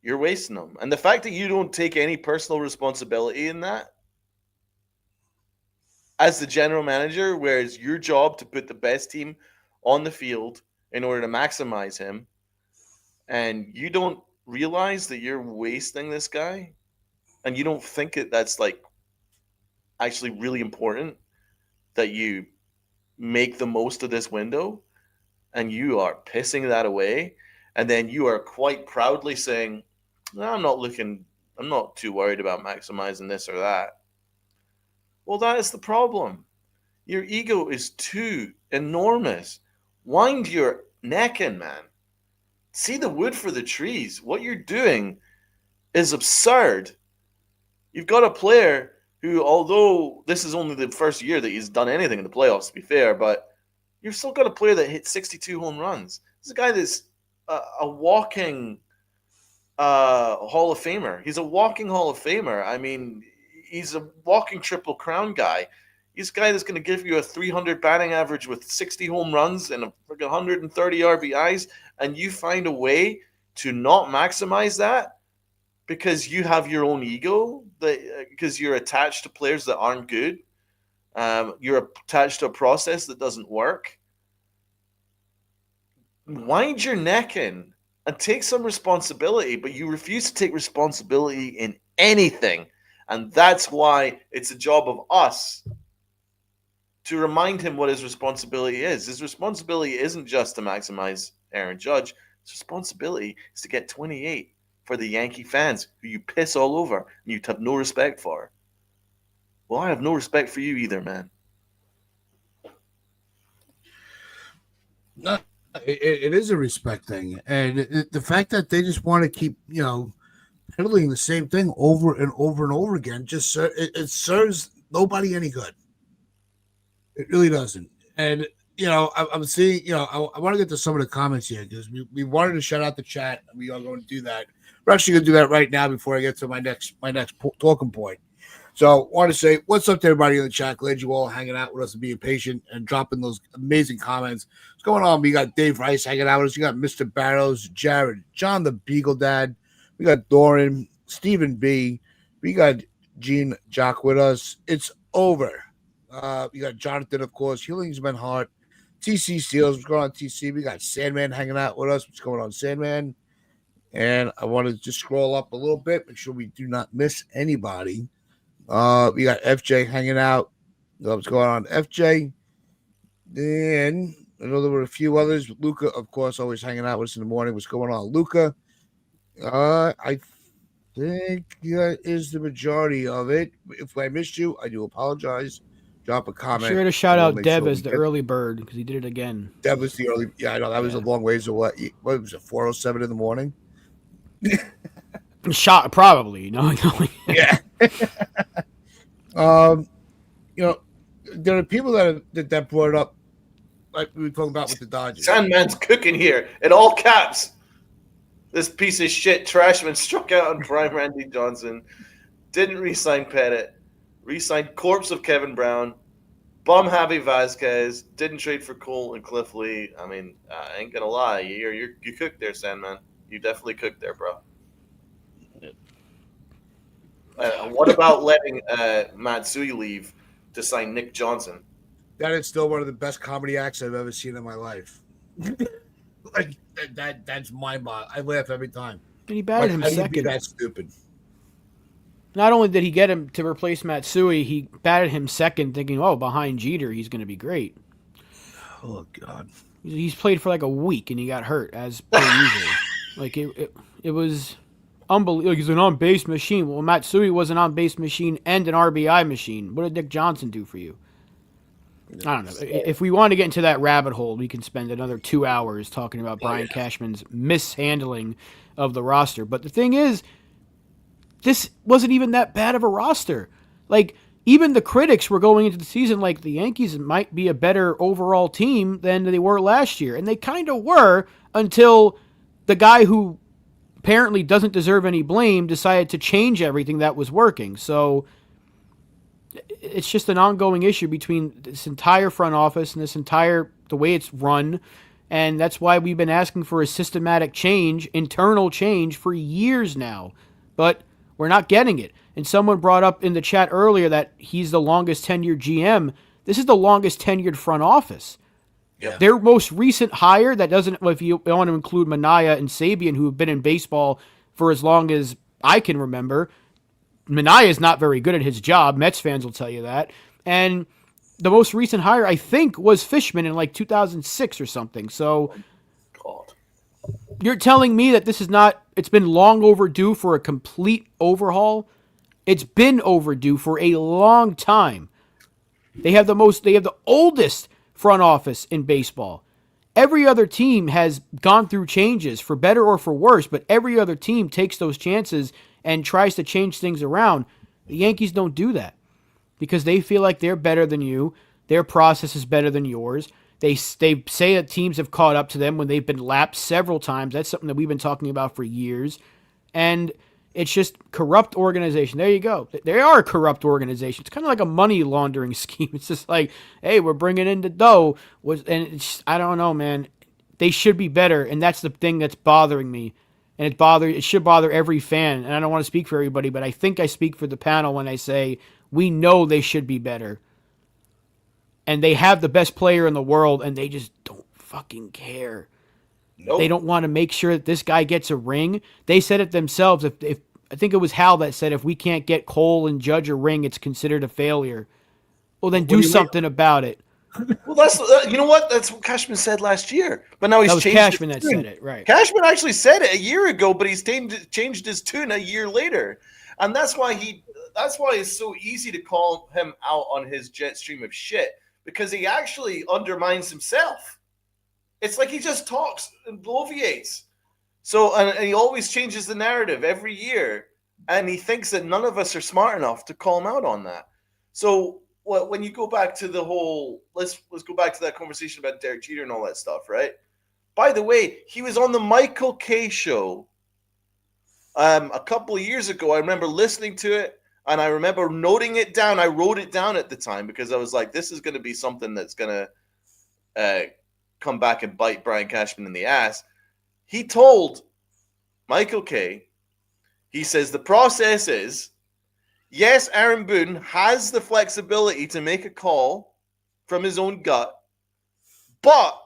you're wasting him. And the fact that you don't take any personal responsibility in that, as the general manager, where it's your job to put the best team on the field in order to maximize him, and you don't realize that you're wasting this guy, and you don't think that's like actually really important that you make the most of this window, and you are pissing that away, and then you are quite proudly saying, no, I'm not too worried about maximizing this or that. Well, that is the problem. Your ego is too enormous. Wind your neck in, man. See the wood for the trees. What you're doing is absurd. You've got a player who, although this is only the first year that he's done anything in the playoffs, to be fair, but you've still got a player that hit 62 home runs. This is a guy that's a walking Hall of Famer. He's a walking Hall of Famer. I mean, he's a walking Triple Crown guy. He's a guy that's going to give you a 300 batting average with 60 home runs and 130 RBIs, and you find a way to not maximize that because you have your own ego, because you're attached to players that aren't good. You're attached to a process that doesn't work. Wind your neck in and take some responsibility, but you refuse to take responsibility in anything. And that's why it's a job of us to remind him what his responsibility is. His responsibility isn't just to maximize Aaron Judge. His responsibility is to get 28 for the Yankee fans who you piss all over and you have no respect for. Well, I have no respect for you either, man. No, it is a respect thing. And the fact that they just want to keep, peddling the same thing over and over and over again, just it serves nobody any good. It really doesn't. And, I'm seeing, I want to get to some of the comments here because we wanted to shout out the chat. And we are going to do that. We're actually going to do that right now before I get to my next talking point. So I want to say what's up to everybody in the chat. Glad you all hanging out with us and being patient and dropping those amazing comments. What's going on? We got Dave Rice hanging out with us. You got Mr. Barrows, Jared, John the Beagle Dad. We got Doran, Stephen B. We got Gene Jock with us. It's over. We got Jonathan, of course. Healing's been hard. TC Steels. What's going on, TC? We got Sandman hanging out with us. What's going on, Sandman? And I want to just scroll up a little bit, make sure we do not miss anybody. We got FJ hanging out. What's going on, FJ? Then I know there were a few others. Luca, of course, always hanging out with us in the morning. What's going on, Luca? I think that is the majority of it. If I missed you, I do apologize. Drop a comment. Sure to shout out Deb as the early bird because he did it again. Deb was the early. Yeah, I know that was a long ways. What was it? 4:07 in the morning. Shot probably. No. Yeah. There are people that brought it up, like we were talking about with the Dodgers. Sandman's cooking here in all caps. This piece of shit Trashman struck out on prime Randy Johnson. Didn't re-sign Pettit. Re-signed corpse of Kevin Brown. Bum Javi Vasquez. Didn't trade for Cole and Cliff Lee. I mean, I ain't gonna lie. You cooked there, Sandman. You definitely cooked there, bro. What about letting Matsui leave to sign Nick Johnson? That is still one of the best comedy acts I've ever seen in my life. Like that's my mind. I laugh every time. And he batted him second. That's stupid. Not only did he get him to replace Matsui, he batted him second, thinking, "Oh, behind Jeter, he's going to be great." Oh God. He's played for like a week and he got hurt as per usual. Like it was unbelievable. He's an on-base machine. Well, Matsui was an on-base machine and an RBI machine. What did Nick Johnson do for you? I don't know. If we want to get into that rabbit hole, we can spend another 2 hours talking about Brian Cashman's mishandling of the roster. But the thing is, this wasn't even that bad of a roster. Like, even the critics were going into the season like the Yankees might be a better overall team than they were last year. And they kind of were until the guy who apparently doesn't deserve any blame decided to change everything that was working. So it's just an ongoing issue between this entire front office and the way it's run. And that's why we've been asking for a systematic change, internal change for years now. But we're not getting it. And someone brought up in the chat earlier that he's the longest tenured GM. This is the longest tenured front office. Yep. Their most recent hire, that doesn't, if you want to include Minaya and Sabian, who have been in baseball for as long as I can remember, Minaya is not very good at his job. Mets fans will tell you that. And the most recent hire, I think, was Fishman in like 2006 or something. So God. you're telling me that this is not, it's been long overdue for a complete overhaul? It's been overdue for a long time. They have the oldest front office in baseball. Every other team has gone through changes for better or for worse, but every other team takes those chances and tries to change things around. The Yankees don't do that because they feel like they're better than you. Their process is better than yours. They say that teams have caught up to them when they've been lapped several times. That's something that we've been talking about for years. And it's just corrupt organization. There you go. They are a corrupt organization. It's kind of like a money laundering scheme. It's just like, hey, we're bringing in the dough. And it's, I don't know, man. They should be better, and that's the thing that's bothering me. And it should bother every fan. And I don't want to speak for everybody, but I think I speak for the panel when I say we know they should be better. And they have the best player in the world, and they just don't fucking care. Nope. They don't want to make sure that this guy gets a ring. They said it themselves. If I think it was Hal that said, if we can't get Cole and Judge a ring, it's considered a failure. Well, then do something about it. Well, that's you know what? That's what Cashman said last year. But now he's changed. Cashman that said it, right? Cashman actually said it a year ago, but he's changed his tune a year later, and that's why it's so easy to call him out on his jet stream of shit, because he actually undermines himself. It's like he just talks and bloviates. So, and he always changes the narrative every year, and he thinks that none of us are smart enough to call him out on that. So, when you go back to the whole, let's go back to that conversation about Derek Jeter and all that stuff, right? By the way, he was on the Michael Kay show a couple of years ago. I remember listening to it, and I remember noting it down. I wrote it down at the time because I was like, this is going to be something that's going to come back and bite Brian Cashman in the ass. He told Michael Kay, he says, the process is, yes, Aaron Boone has the flexibility to make a call from his own gut, but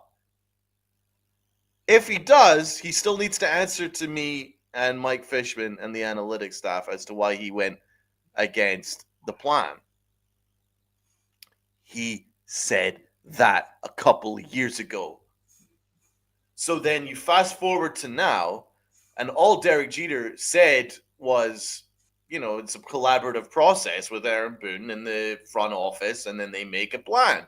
if he does, he still needs to answer to me and Mike Fishman and the analytics staff as to why he went against the plan. He said that a couple of years ago. So then you fast forward to now, and all Derek Jeter said was, you know, it's a collaborative process with Aaron Boone in the front office, and then they make a plan.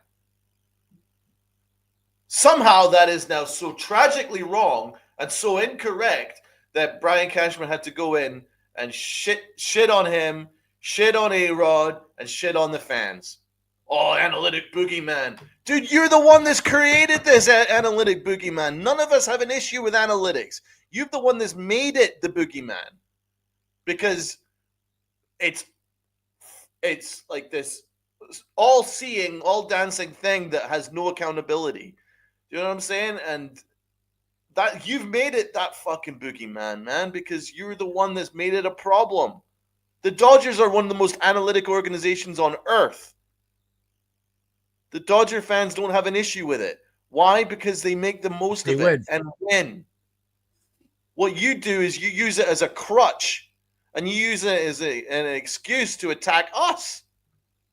Somehow that is now so tragically wrong and so incorrect that Brian Cashman had to go in and shit on him, shit on A-Rod, and shit on the fans. Oh, analytic boogeyman. Dude, you're the one that's created this analytic boogeyman. None of us have an issue with analytics. You're the one that's made it the boogeyman. Because it's like this all-seeing, all-dancing thing that has no accountability. You know what I'm saying? And that you've made it that fucking boogeyman, man, because you're the one that's made it a problem. The Dodgers are one of the most analytic organizations on earth. The Dodger fans don't have an issue with it. Why? Because they make the most of it and win. What you do is you use it as a crutch, and you use it as an excuse to attack us.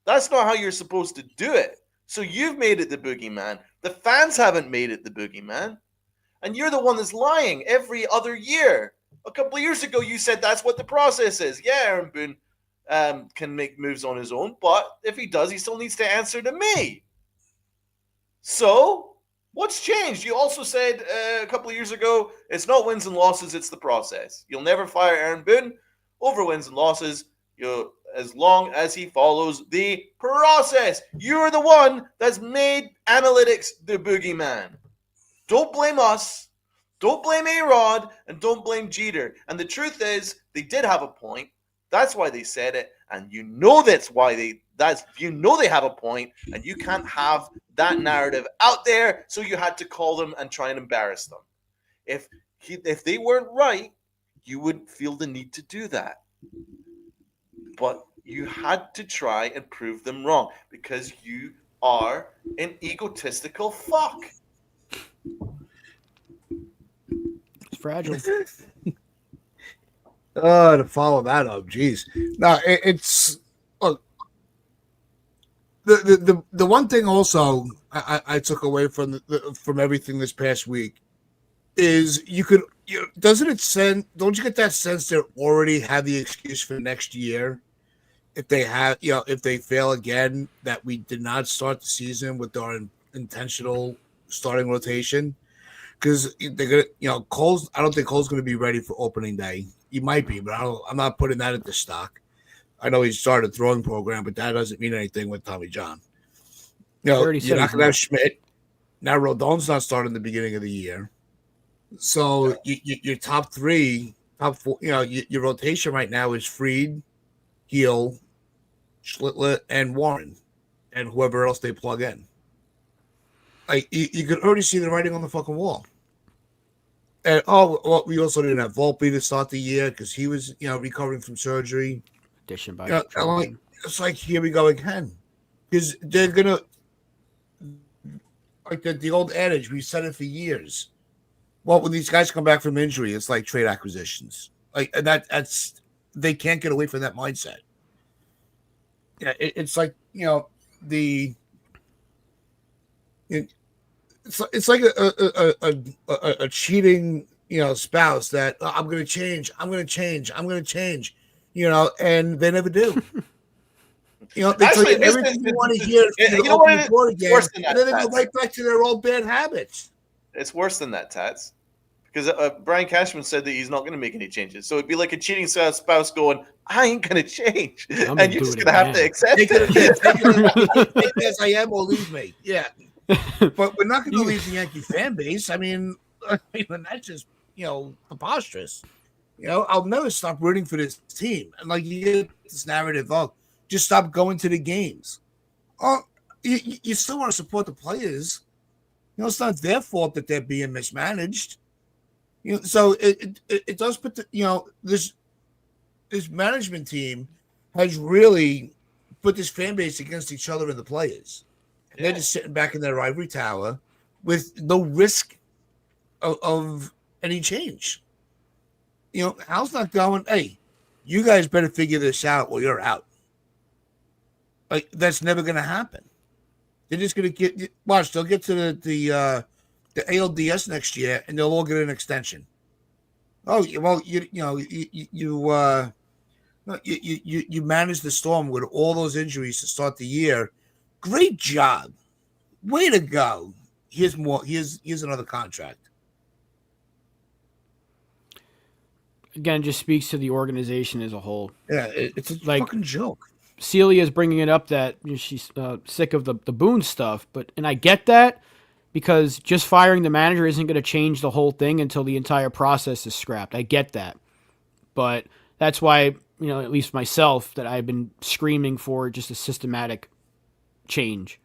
That's not how you're supposed to do it. So you've made it the boogeyman. The fans haven't made it the boogeyman. And you're the one that's lying every other year. A couple of years ago, you said that's what the process is. Yeah, Aaron Boone can make moves on his own, but if he does, he still needs to answer to me. So, what's changed? You also said a couple of years ago, it's not wins and losses, it's the process. You'll never fire Aaron Boone over wins and losses, as long as he follows the process. You're the one that's made analytics the boogeyman. Don't blame us. Don't blame A-Rod, and don't blame Jeter. And the truth is, they did have a point. That's why they said it, and you know that's why they have a point, and you can't have that narrative out there, so you had to call them and try and embarrass them. If they weren't right, you wouldn't feel the need to do that. But you had to try and prove them wrong, because you are an egotistical fuck. It's fragile. To follow that up, geez. No, it's look. The one thing also I took away from everything this past week is doesn't it send, don't you get that sense they already have the excuse for next year if they have, if they fail again, that we did not start the season with our intentional starting rotation, because they're gonna, Cole's, I don't think Cole's going to be ready for opening day. He might be, but I'm not putting that into stock. I know he started a throwing program, but that doesn't mean anything with Tommy John. You're not going to have Schmidt. Now Rodon's not starting the beginning of the year. So your top three, top four, your rotation right now is Freed, Heel, Schlittler, and Warren, and whoever else they plug in. Like you could already see the writing on the fucking wall. And we also didn't have Volpe to start the year because he was, recovering from surgery. Addition by it's like, here we go again, because they're gonna, like the old adage, we said it for years. Well, when these guys come back from injury, it's like trade acquisitions. Like, and that's they can't get away from that mindset. Yeah, it's like, it's like a cheating, spouse that I'm going to change, and they never do. They tell you everything you want to hear. And then they go right back to their old bad habits. It's worse than that, Tats. Because Brian Cashman said that he's not going to make any changes. So it'd be like a cheating spouse going, I ain't going to change. And you're just going to have to accept it. Take it as I am or leave me. Yeah. But we're not going to leave the Yankee fan base. I mean, that's just, preposterous. I'll never stop rooting for this team. And like, you get this narrative, just stop going to the games. Oh, you still want to support the players. It's not their fault that they're being mismanaged. So it does put this management team has really put this fan base against each other and the players. And they're just sitting back in their ivory tower with no risk of any change. Hal's not going, hey, you guys better figure this out or you're out. Like, that's never going to happen. They're just going to watch. They'll get to the ALDS next year, and they'll all get an extension. Oh well, you managed the Storm with all those injuries to start the year. Great job, way to go. Here's more. Here's another contract. Again, just speaks to the organization as a whole. Yeah, it's a fucking joke. Celia is bringing it up that she's sick of the Boone stuff, and I get that, because just firing the manager isn't going to change the whole thing until the entire process is scrapped. I get that. But that's why, at least myself, that I've been screaming for just a systematic change.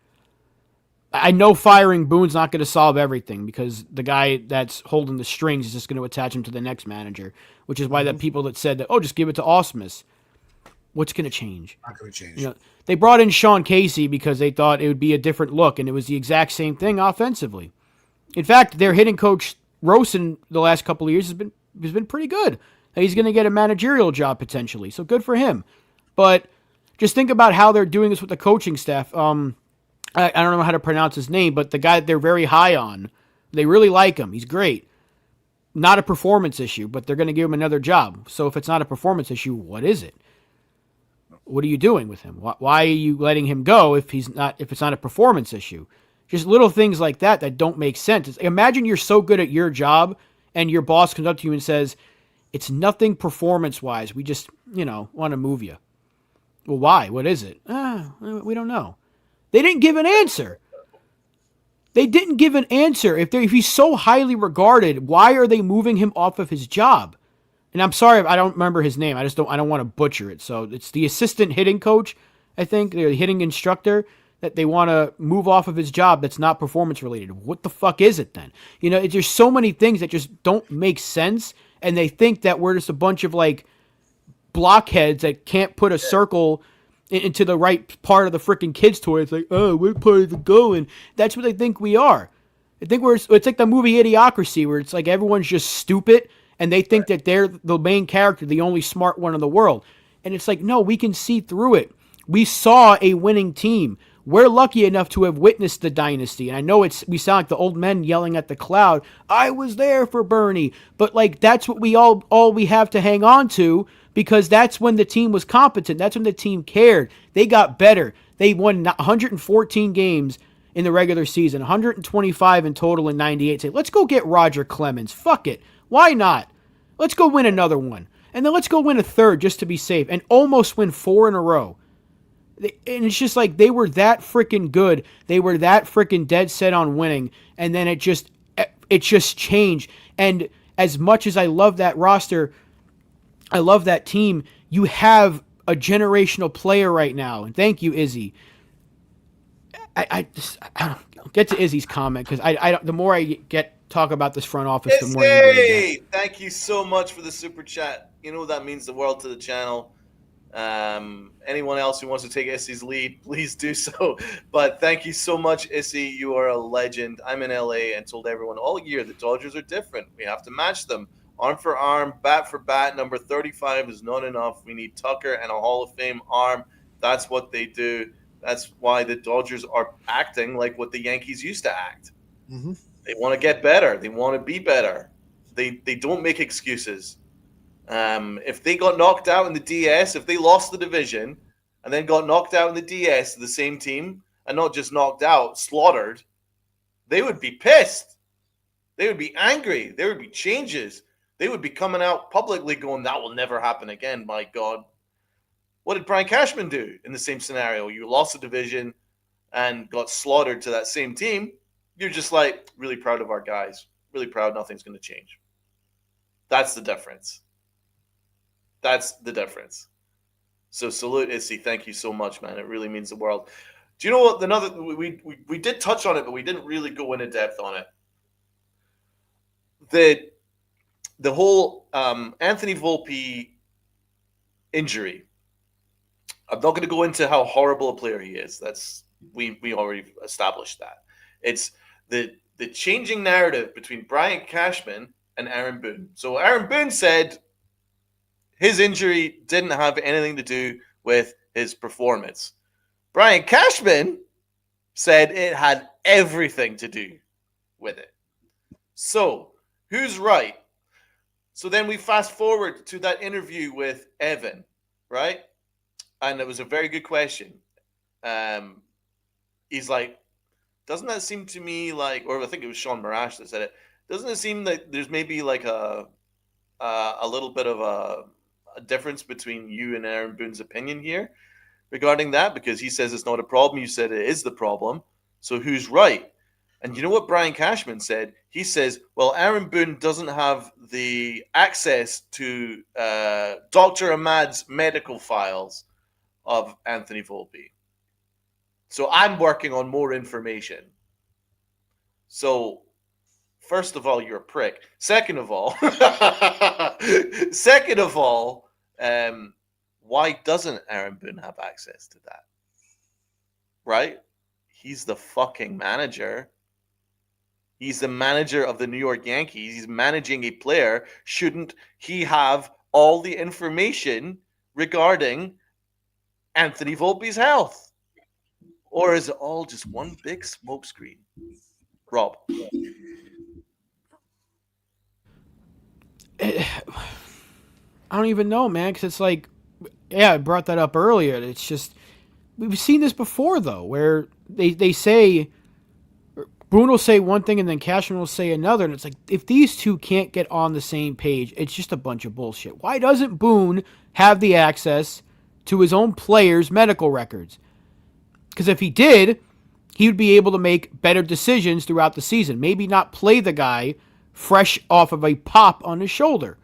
I know firing Boone's not going to solve everything, because the guy that's holding the strings is just going to attach him to the next manager, which is why the people that said that, just give it to Ausmus. What's going to change? Not going to change. They brought in Sean Casey because they thought it would be a different look, and it was the exact same thing offensively. In fact, their hitting coach Rosen the last couple of years has been pretty good. He's going to get a managerial job potentially, so good for him. But just think about how they're doing this with the coaching staff. I don't know how to pronounce his name, but the guy that they're very high on, they really like him. He's great. Not a performance issue, but they're going to give him another job. So if it's not a performance issue, what is it? What are you doing with him? Why are you letting him go if it's not a performance issue? Just little things like that don't make sense. Imagine you're so good at your job and your boss comes up to you and says, it's nothing performance-wise. We just, want to move you. Well, why? What is it? We don't know. They didn't give an answer. If he's so highly regarded, why are they moving him off of his job? And I'm sorry if I don't remember his name. I don't want to butcher it. So it's the assistant hitting coach, I think, the hitting instructor, that they want to move off of his job that's not performance related. What the fuck is it then? There's so many things that just don't make sense, and they think that we're just a bunch of like blockheads that can't put a circle into the right part of the freaking kid's toy. It's like, what part is it going? That's what they think we are. I think it's like the movie Idiocracy, where it's like everyone's just stupid and they think that they're the main character, the only smart one in the world. And it's like, no, we can see through it. We saw a winning team. We're lucky enough to have witnessed the dynasty. And I know we sound like the old men yelling at the cloud, I was there for Bernie. But like that's what we all we have to hang on to, because that's when the team was competent. That's when the team cared. They got better. They won 114 games in the regular season, 125 in total in 98. Say, let's go get Roger Clemens. Fuck it. Why not? Let's go win another one. And then let's go win a third just to be safe, and almost win 4 in a row. And it's just like they were that freaking good. They were that freaking dead set on winning. And then it just changed. And as much as I love that roster, I love that team, you have a generational player right now. And thank you, Izzy. I don't get to Izzy's comment, because the more I talk about this front office, the more Izzy! Thank you so much for the super chat. You know that means the world to the channel. Anyone else who wants to take Issy's lead, please do so. But thank you so much, Issy. You are a legend. I'm in LA and told everyone all year the Dodgers are different. We have to match them. Arm for arm, bat for bat. Number 35 is not enough. We need Tucker and a Hall of Fame arm. That's what they do. That's why the Dodgers are acting like what the Yankees used to act. Mm-hmm. They want to get better. They want to be better. They don't make excuses. If they got knocked out in the DS, if they lost the division and then got knocked out in the DS, the same team, and not just knocked out, slaughtered, they would be pissed. They would be angry. There would be changes. They would be coming out publicly going, that will never happen again, my God. What did Brian Cashman do in the same scenario? You lost the division and got slaughtered to that same team. You're just like, really proud of our guys. Really proud nothing's going to change. That's the difference. That's the difference. So salute, Issy. Thank you so much, man. It really means the world. Do you know what? Another we did touch on it, but we didn't really go into depth on it. The whole Anthony Volpe injury. I'm not going to go into how horrible a player he is. That's we already established that. It's the changing narrative between Brian Cashman and Aaron Boone. So Aaron Boone said his injury didn't have anything to do with his performance. Brian Cashman said it had everything to do with it. So, who's right? So then we fast forward to that interview with Evan, right? And it was a very good question. He's like, doesn't that seem to me like, or I think it was Sean Marash that said it, doesn't it seem that there's maybe like a little bit of a difference between you and Aaron Boone's opinion here regarding that? Because he says it's not a problem. You said it is the problem. So who's right? And you know what Brian Cashman said? He says, well, Aaron Boone doesn't have the access to Dr. Ahmad's medical files of Anthony Volpe. So I'm working on more information. So first of all, you're a prick. Second of all, why doesn't Aaron Boone have access to that? Right? He's the fucking manager. He's the manager of the New York Yankees. He's managing a player. Shouldn't he have all the information regarding Anthony Volpe's health? Or is it all just one big smokescreen? Rob. I don't even know, man, because it's like, yeah, I brought that up earlier. It's just, we've seen this before, though, where they say, Bruno will say one thing and then Cashman will say another, and it's like, if these two can't get on the same page, it's just a bunch of bullshit. Why doesn't Boone have the access to his own players' medical records? Because if he did, he would be able to make better decisions throughout the season. Maybe not play the guy fresh off of a pop on his shoulder.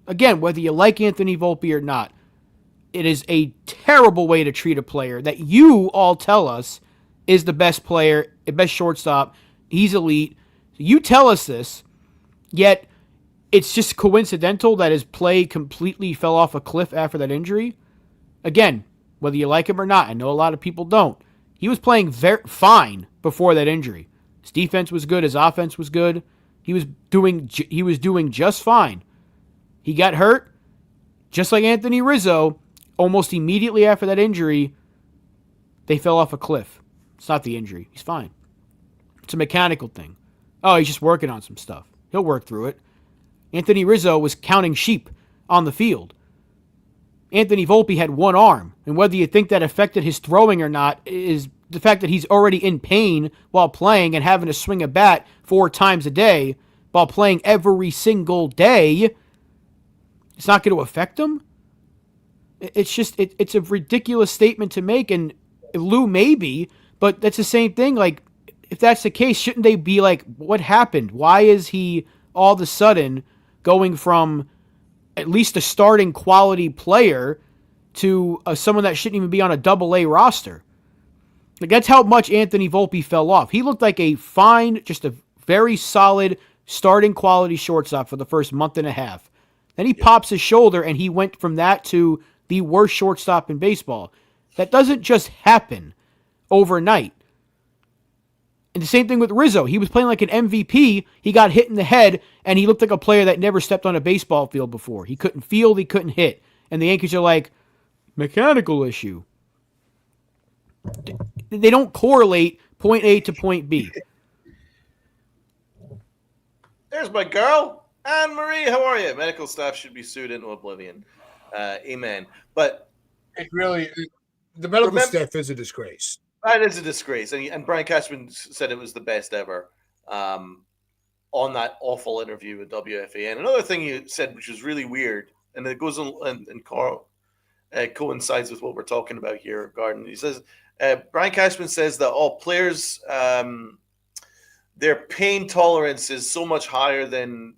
Again, whether you like Anthony Volpe or not, it is a terrible way to treat a player that you all tell us is the best player, the best shortstop. He's elite. You tell us this, yet it's just coincidental that his play completely fell off a cliff after that injury. Again, whether you like him or not, I know a lot of people don't. He was playing fine before that injury. His defense was good. His offense was good. He was doing just fine. He got hurt, just like Anthony Rizzo. Almost immediately after that injury, they fell off a cliff. It's not the injury. He's fine. It's a mechanical thing. Oh, he's just working on some stuff. He'll work through it. Anthony Rizzo was counting sheep on the field. Anthony Volpe had one arm, and whether you think that affected his throwing or not is the fact that he's already in pain while playing and having to swing a bat 4 times a day while playing every single day. It's not going to affect him. It's a ridiculous statement to make, and Lou maybe, but that's the same thing. Like, if that's the case, shouldn't they be like, what happened? Why is he all of a sudden going from at least a starting quality player to someone that shouldn't even be on a AA roster? Like, that's how much Anthony Volpe fell off. He looked like a fine, just a very solid starting quality shortstop for the first month and a half. Then he pops his shoulder, and he went from that to the worst shortstop in baseball. That doesn't just happen overnight. And the same thing with Rizzo. He was playing like an MVP. He got hit in the head, and he looked like a player that never stepped on a baseball field before. He couldn't field, he couldn't hit. And the Yankees are like, mechanical issue. They don't correlate point A to point B. There's my girl, Anne-Marie. How are you? Medical staff should be sued into oblivion. Amen. But it really, the medical staff is a disgrace. That is a disgrace. And Brian Cashman said it was the best ever on that awful interview with WFA. And another thing he said, which was really weird, and it goes on and Carl coincides with what we're talking about here, Garden. He says, Brian Cashman says that all players, their pain tolerance is so much higher than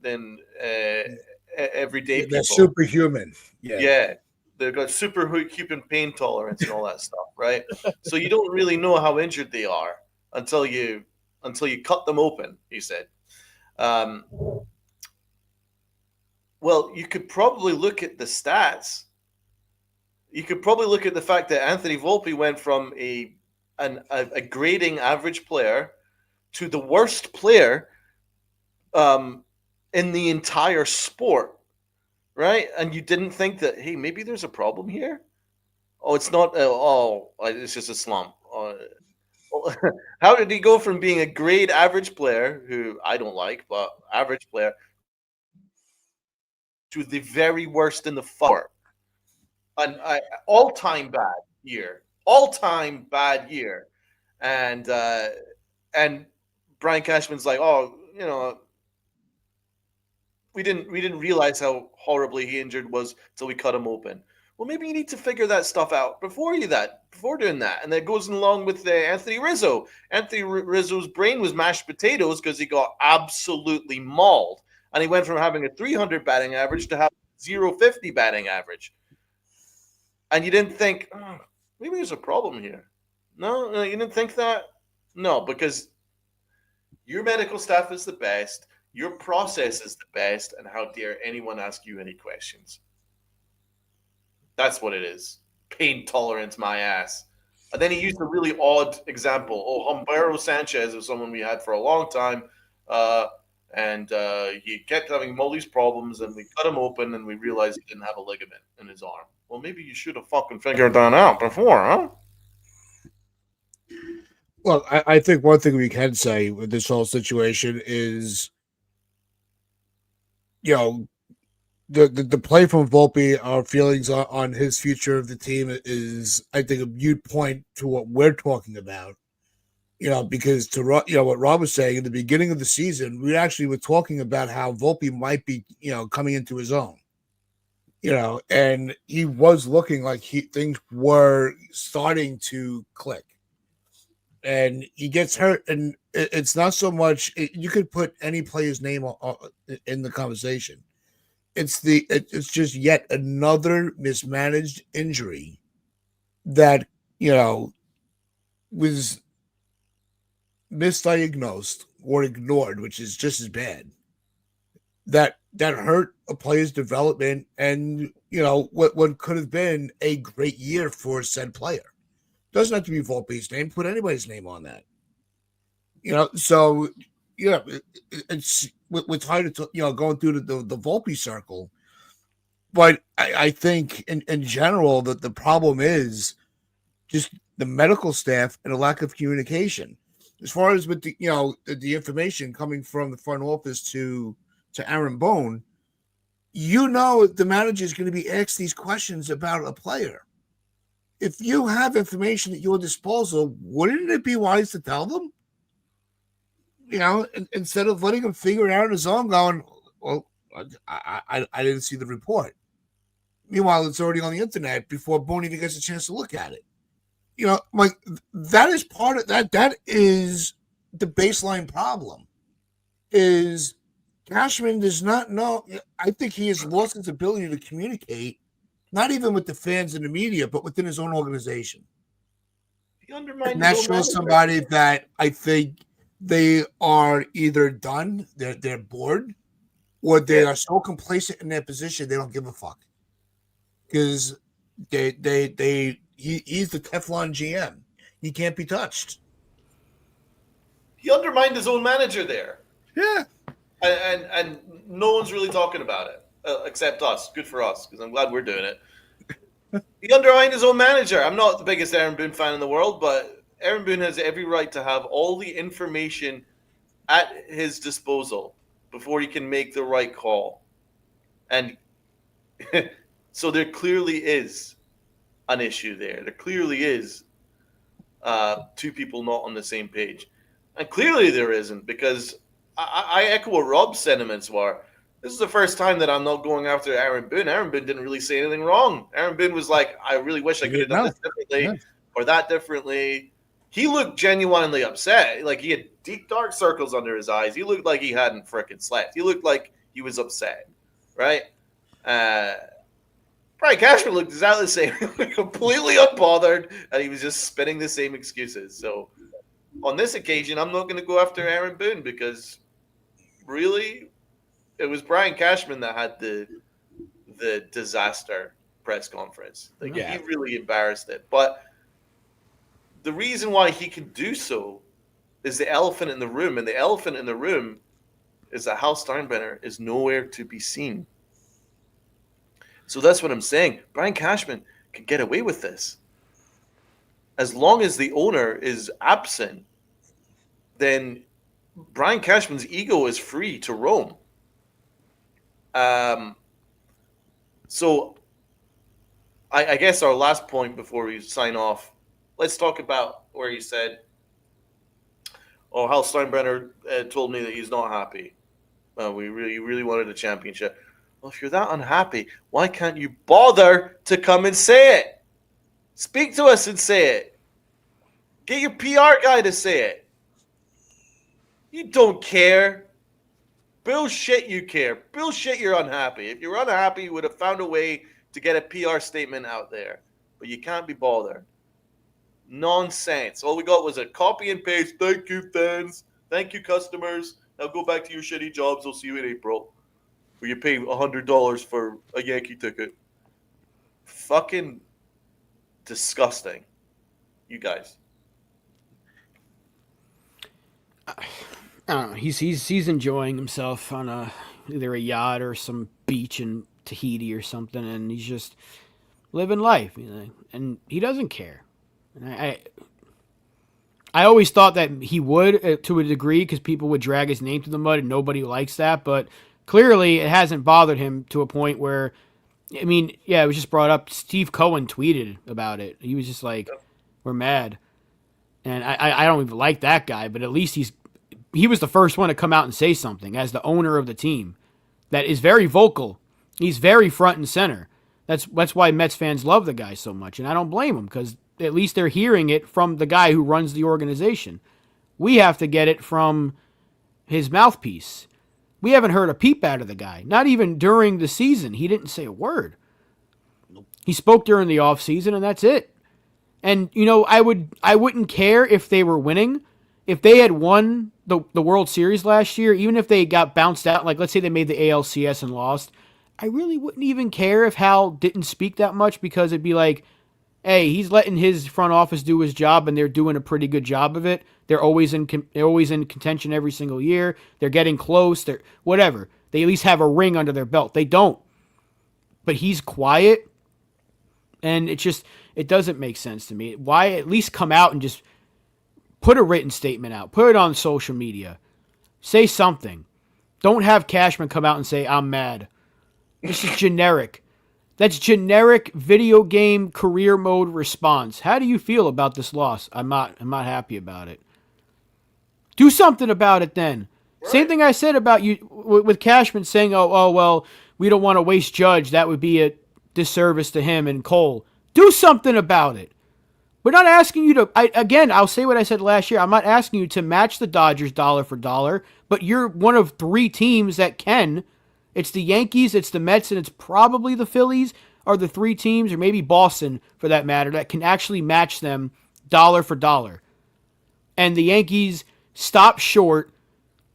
everyday people. They're superhuman. Yeah. They've got superhuman pain tolerance and all that stuff, right? So you don't really know how injured they are until you cut them open, he said. Well, you could probably look at the stats. You could probably look at the fact that Anthony Volpe went from a grading average player to the worst player in the entire sport. Right? And you didn't think that, hey, maybe there's a problem here? Oh, it's not. It's just a slump. How did he go from being a grade average player, who I don't like, but average player, to the very worst in the sport? An all-time bad year. All-time bad year. And Brian Cashman's like, we didn't realize how horribly he injured was until we cut him open. Well, maybe you need to figure that stuff out before doing that. And that goes along with Anthony Rizzo. Anthony Rizzo's brain was mashed potatoes because he got absolutely mauled. And he went from having a 300 batting average to having 050 batting average. And you didn't think, maybe there's a problem here. No, you didn't think that? No, because your medical staff is the best. Your process is the best, and how dare anyone ask you any questions? That's what it is. Pain tolerance, my ass. And then he used a really odd example. Humberto Sanchez is someone we had for a long time, and he kept having all these problems, and we cut him open, and we realized he didn't have a ligament in his arm. Well, maybe you should have fucking figured that out before, huh? Well, I think one thing we can say with this whole situation is, the play from Volpe, our feelings on his future of the team is, I think, a mute point to what we're talking about. Because what Rob was saying in the beginning of the season, we actually were talking about how Volpe might be, coming into his own. And he was looking like things were starting to click. And he gets hurt, and it's not so much. You could put any player's name in the conversation. It's just yet another mismanaged injury that was misdiagnosed or ignored, which is just as bad. That hurt a player's development, and what could have been a great year for said player. Doesn't have to be Volpe's name. Put anybody's name on that. So it's we're trying to going through the Volpe circle, but I think in general that the problem is just the medical staff and a lack of communication. As far as with the information coming from the front office to Aaron Bone, the manager is going to be asked these questions about a player. If you have information at your disposal, wouldn't it be wise to tell them? Instead of letting him figure it out on his own, going, well, I didn't see the report. Meanwhile, it's already on the internet before Boone even gets a chance to look at it. Like that is part of that. That is the baseline problem. Is Cashman does not know. I think he has lost his ability to communicate, not even with the fans and the media, but within his own organization. And that shows somebody that I think they are either done, they're bored, or they are so complacent in their position they don't give a fuck. Because he's the Teflon GM. He can't be touched. He undermined his own manager there. Yeah. And no one's really talking about it except us. Good for us, because I'm glad we're doing it. He undermined his own manager. I'm not the biggest Aaron Boone fan in the world, but Aaron Boone has every right to have all the information at his disposal before he can make the right call. And so there clearly is an issue there. There clearly is two people not on the same page. And clearly there isn't, because I echo what Rob's sentiments were. This is the first time that I'm not going after Aaron Boone. Aaron Boone didn't really say anything wrong. Aaron Boone was like, I really wish I could have done this differently or that differently. He looked genuinely upset. Like he had deep, dark circles under his eyes. He looked like he hadn't frickin' slept. He looked like he was upset, right? Brian Cashman looked exactly the same. Completely unbothered, and he was just spinning the same excuses. So on this occasion, I'm not going to go after Aaron Boone because really, it was Brian Cashman that had the disaster press conference. Like he really embarrassed it. But the reason why he can do so is the elephant in the room, and the elephant in the room is that Hal Steinbrenner is nowhere to be seen. So that's what I'm saying. Brian Cashman can get away with this. As long as the owner is absent, then Brian Cashman's ego is free to roam. So I guess our last point before we sign off, let's talk about where he said, Hal Steinbrenner told me that he's not happy. We really wanted a championship. Well, if you're that unhappy, why can't you bother to come and say it? Speak to us and say it. Get your PR guy to say it. You don't care. Bullshit you care. Bullshit you're unhappy. If you're unhappy, you would have found a way to get a PR statement out there. But you can't be bothered. Nonsense. All we got was a copy and paste. Thank you, fans. Thank you, customers. Now go back to your shitty jobs. I'll see you in April. Where you pay $100 for a Yankee ticket. Fucking disgusting. You guys. I don't know. He's enjoying himself on either a yacht or some beach in Tahiti or something, and he's just living life, and he doesn't care. And I always thought that he would to a degree because people would drag his name through the mud, and nobody likes that. But clearly, it hasn't bothered him to a point where, it was just brought up. Steve Cohen tweeted about it. He was just like, "We're mad," and I don't even like that guy, but at least he was the first one to come out and say something as the owner of the team that is very vocal. He's very front and center. That's why Mets fans love the guy so much, and I don't blame them because at least they're hearing it from the guy who runs the organization. We have to get it from his mouthpiece. We haven't heard a peep out of the guy. Not even during the season. He didn't say a word. He spoke during the offseason, and that's it. And, I wouldn't care if they were winning. If they had won the World Series last year, even if they got bounced out, like let's say they made the ALCS and lost, I really wouldn't even care if Hal didn't speak that much because it'd be like, hey, he's letting his front office do his job, and they're doing a pretty good job of it. They're always in contention every single year. They're getting close. They're whatever. They at least have a ring under their belt. They don't. But he's quiet, and it doesn't make sense to me. Why at least come out and just put a written statement out, put it on social media, say something. Don't have Cashman come out and say I'm mad. This is generic. That's generic video game career mode response. How do you feel about this loss? I'm not happy about it. Do something about it then. Right. Same thing I said about you with Cashman saying, oh well, we don't want to waste Judge. That would be a disservice to him and Cole. Do something about it. We're not asking you to, I'll say what I said last year. I'm not asking you to match the Dodgers dollar for dollar, but you're one of 3 teams that can. It's the Yankees, it's the Mets, and it's probably the Phillies are the 3 teams, or maybe Boston for that matter, that can actually match them dollar for dollar. And the Yankees stop short,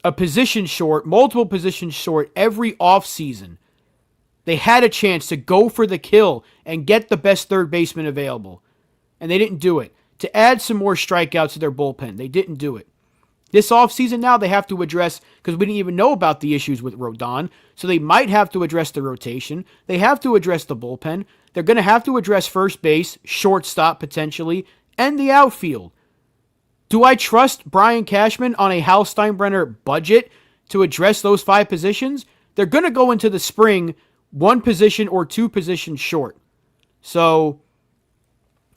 a position short, multiple positions short every offseason. They had a chance to go for the kill and get the best third baseman available. And they didn't do it. To add some more strikeouts to their bullpen, they didn't do it. This offseason now they have to address, because we didn't even know about the issues with Rodon, so they might have to address the rotation. They have to address the bullpen. They're going to have to address first base, shortstop potentially, and the outfield. Do I trust Brian Cashman on a Hal Steinbrenner budget to address those 5 positions? They're going to go into the spring 1 position or 2 positions short. So,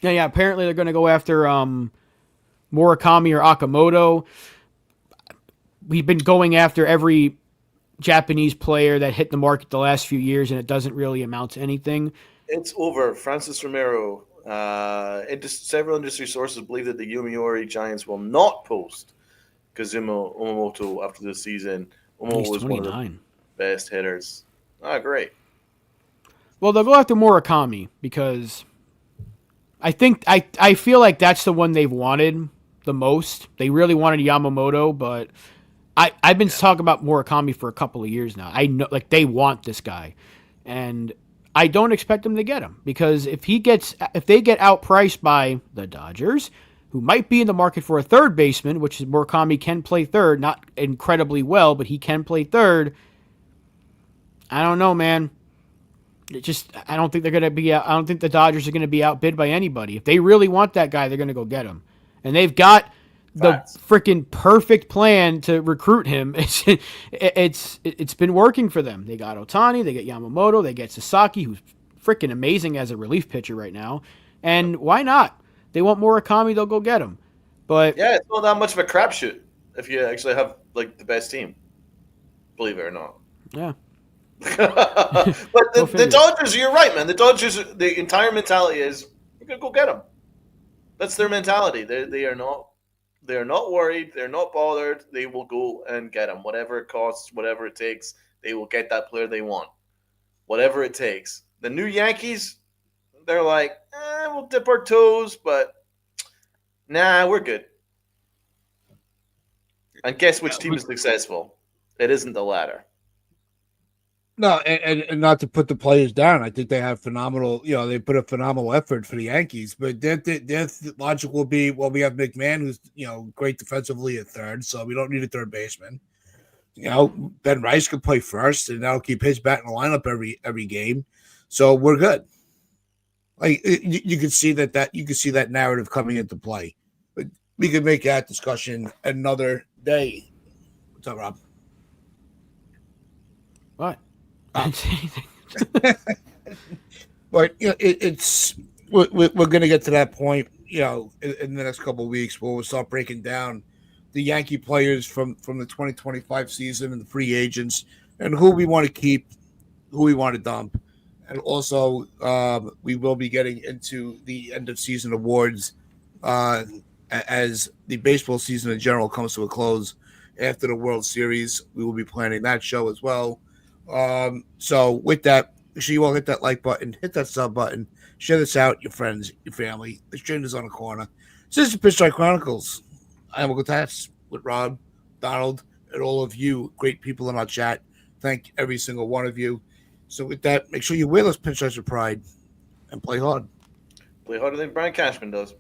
yeah, apparently they're going to go after Murakami or Akamoto. We've been going after every Japanese player that hit the market the last few years, and it doesn't really amount to anything. It's over. Francis Romero. Several industry sources believe that the Yomiuri Giants will not post Kazuma Omomoto after this season. Omomoto was 29. One of the best hitters. Great. Well, they'll go after Murakami because I feel like that's the one they've wanted the most. They really wanted Yamamoto, but I've been talking about Murakami for a couple of years now. I know, like, they want this guy, and I don't expect them to get him because if they get outpriced by the Dodgers, who might be in the market for a third baseman, which is Murakami can play third, not incredibly well, but he can play third. I don't know, man. I don't think they're gonna be. I don't think the Dodgers are gonna be outbid by anybody. If they really want that guy, they're gonna go get him, and they've got the freaking perfect plan to recruit him. It's been working for them. They got Ohtani, they get Yamamoto, they get Sasaki, who's freaking amazing as a relief pitcher right now. And why not? They want Murakami, they'll go get him. But yeah, it's not that much of a crapshoot if you actually have like the best team. Believe it or not. Yeah. But the Dodgers, you're right, man. The Dodgers, the entire mentality is we're gonna go get them. That's their mentality. They are not worried. They're not bothered. They will go and get him. Whatever it costs, whatever it takes, they will get that player they want. Whatever it takes. The new Yankees, they're like, we'll dip our toes, but nah, we're good. And guess which team is successful? It isn't the latter. No, and not to put the players down. I think they have phenomenal, they put a phenomenal effort for the Yankees. But their logic will be, well, we have McMahon, who's, great defensively at third, so we don't need a third baseman. Ben Rice could play first, and that'll keep his bat in the lineup every game. So we're good. Like you can see that narrative coming into play. But we could make that discussion another day. What's up, Rob? What? But we're going to get to that point, in the next couple of weeks where we'll start breaking down the Yankee players from the 2025 season and the free agents and who we want to keep, who we want to dump, and also we will be getting into the end of season awards as the baseball season in general comes to a close after the World Series. We will be planning that show as well. So with that, make sure you all hit that like button, hit that sub button, share this out, your friends, your family, the strangers on the corner. This is the Pitch Strike Chronicles. I am Uncle Tats with Rob, Donald, and all of you great people in our chat. Thank every single one of you. So with that, make sure you wear those pinstripes with pride and play hard. Play harder than Brian Cashman does.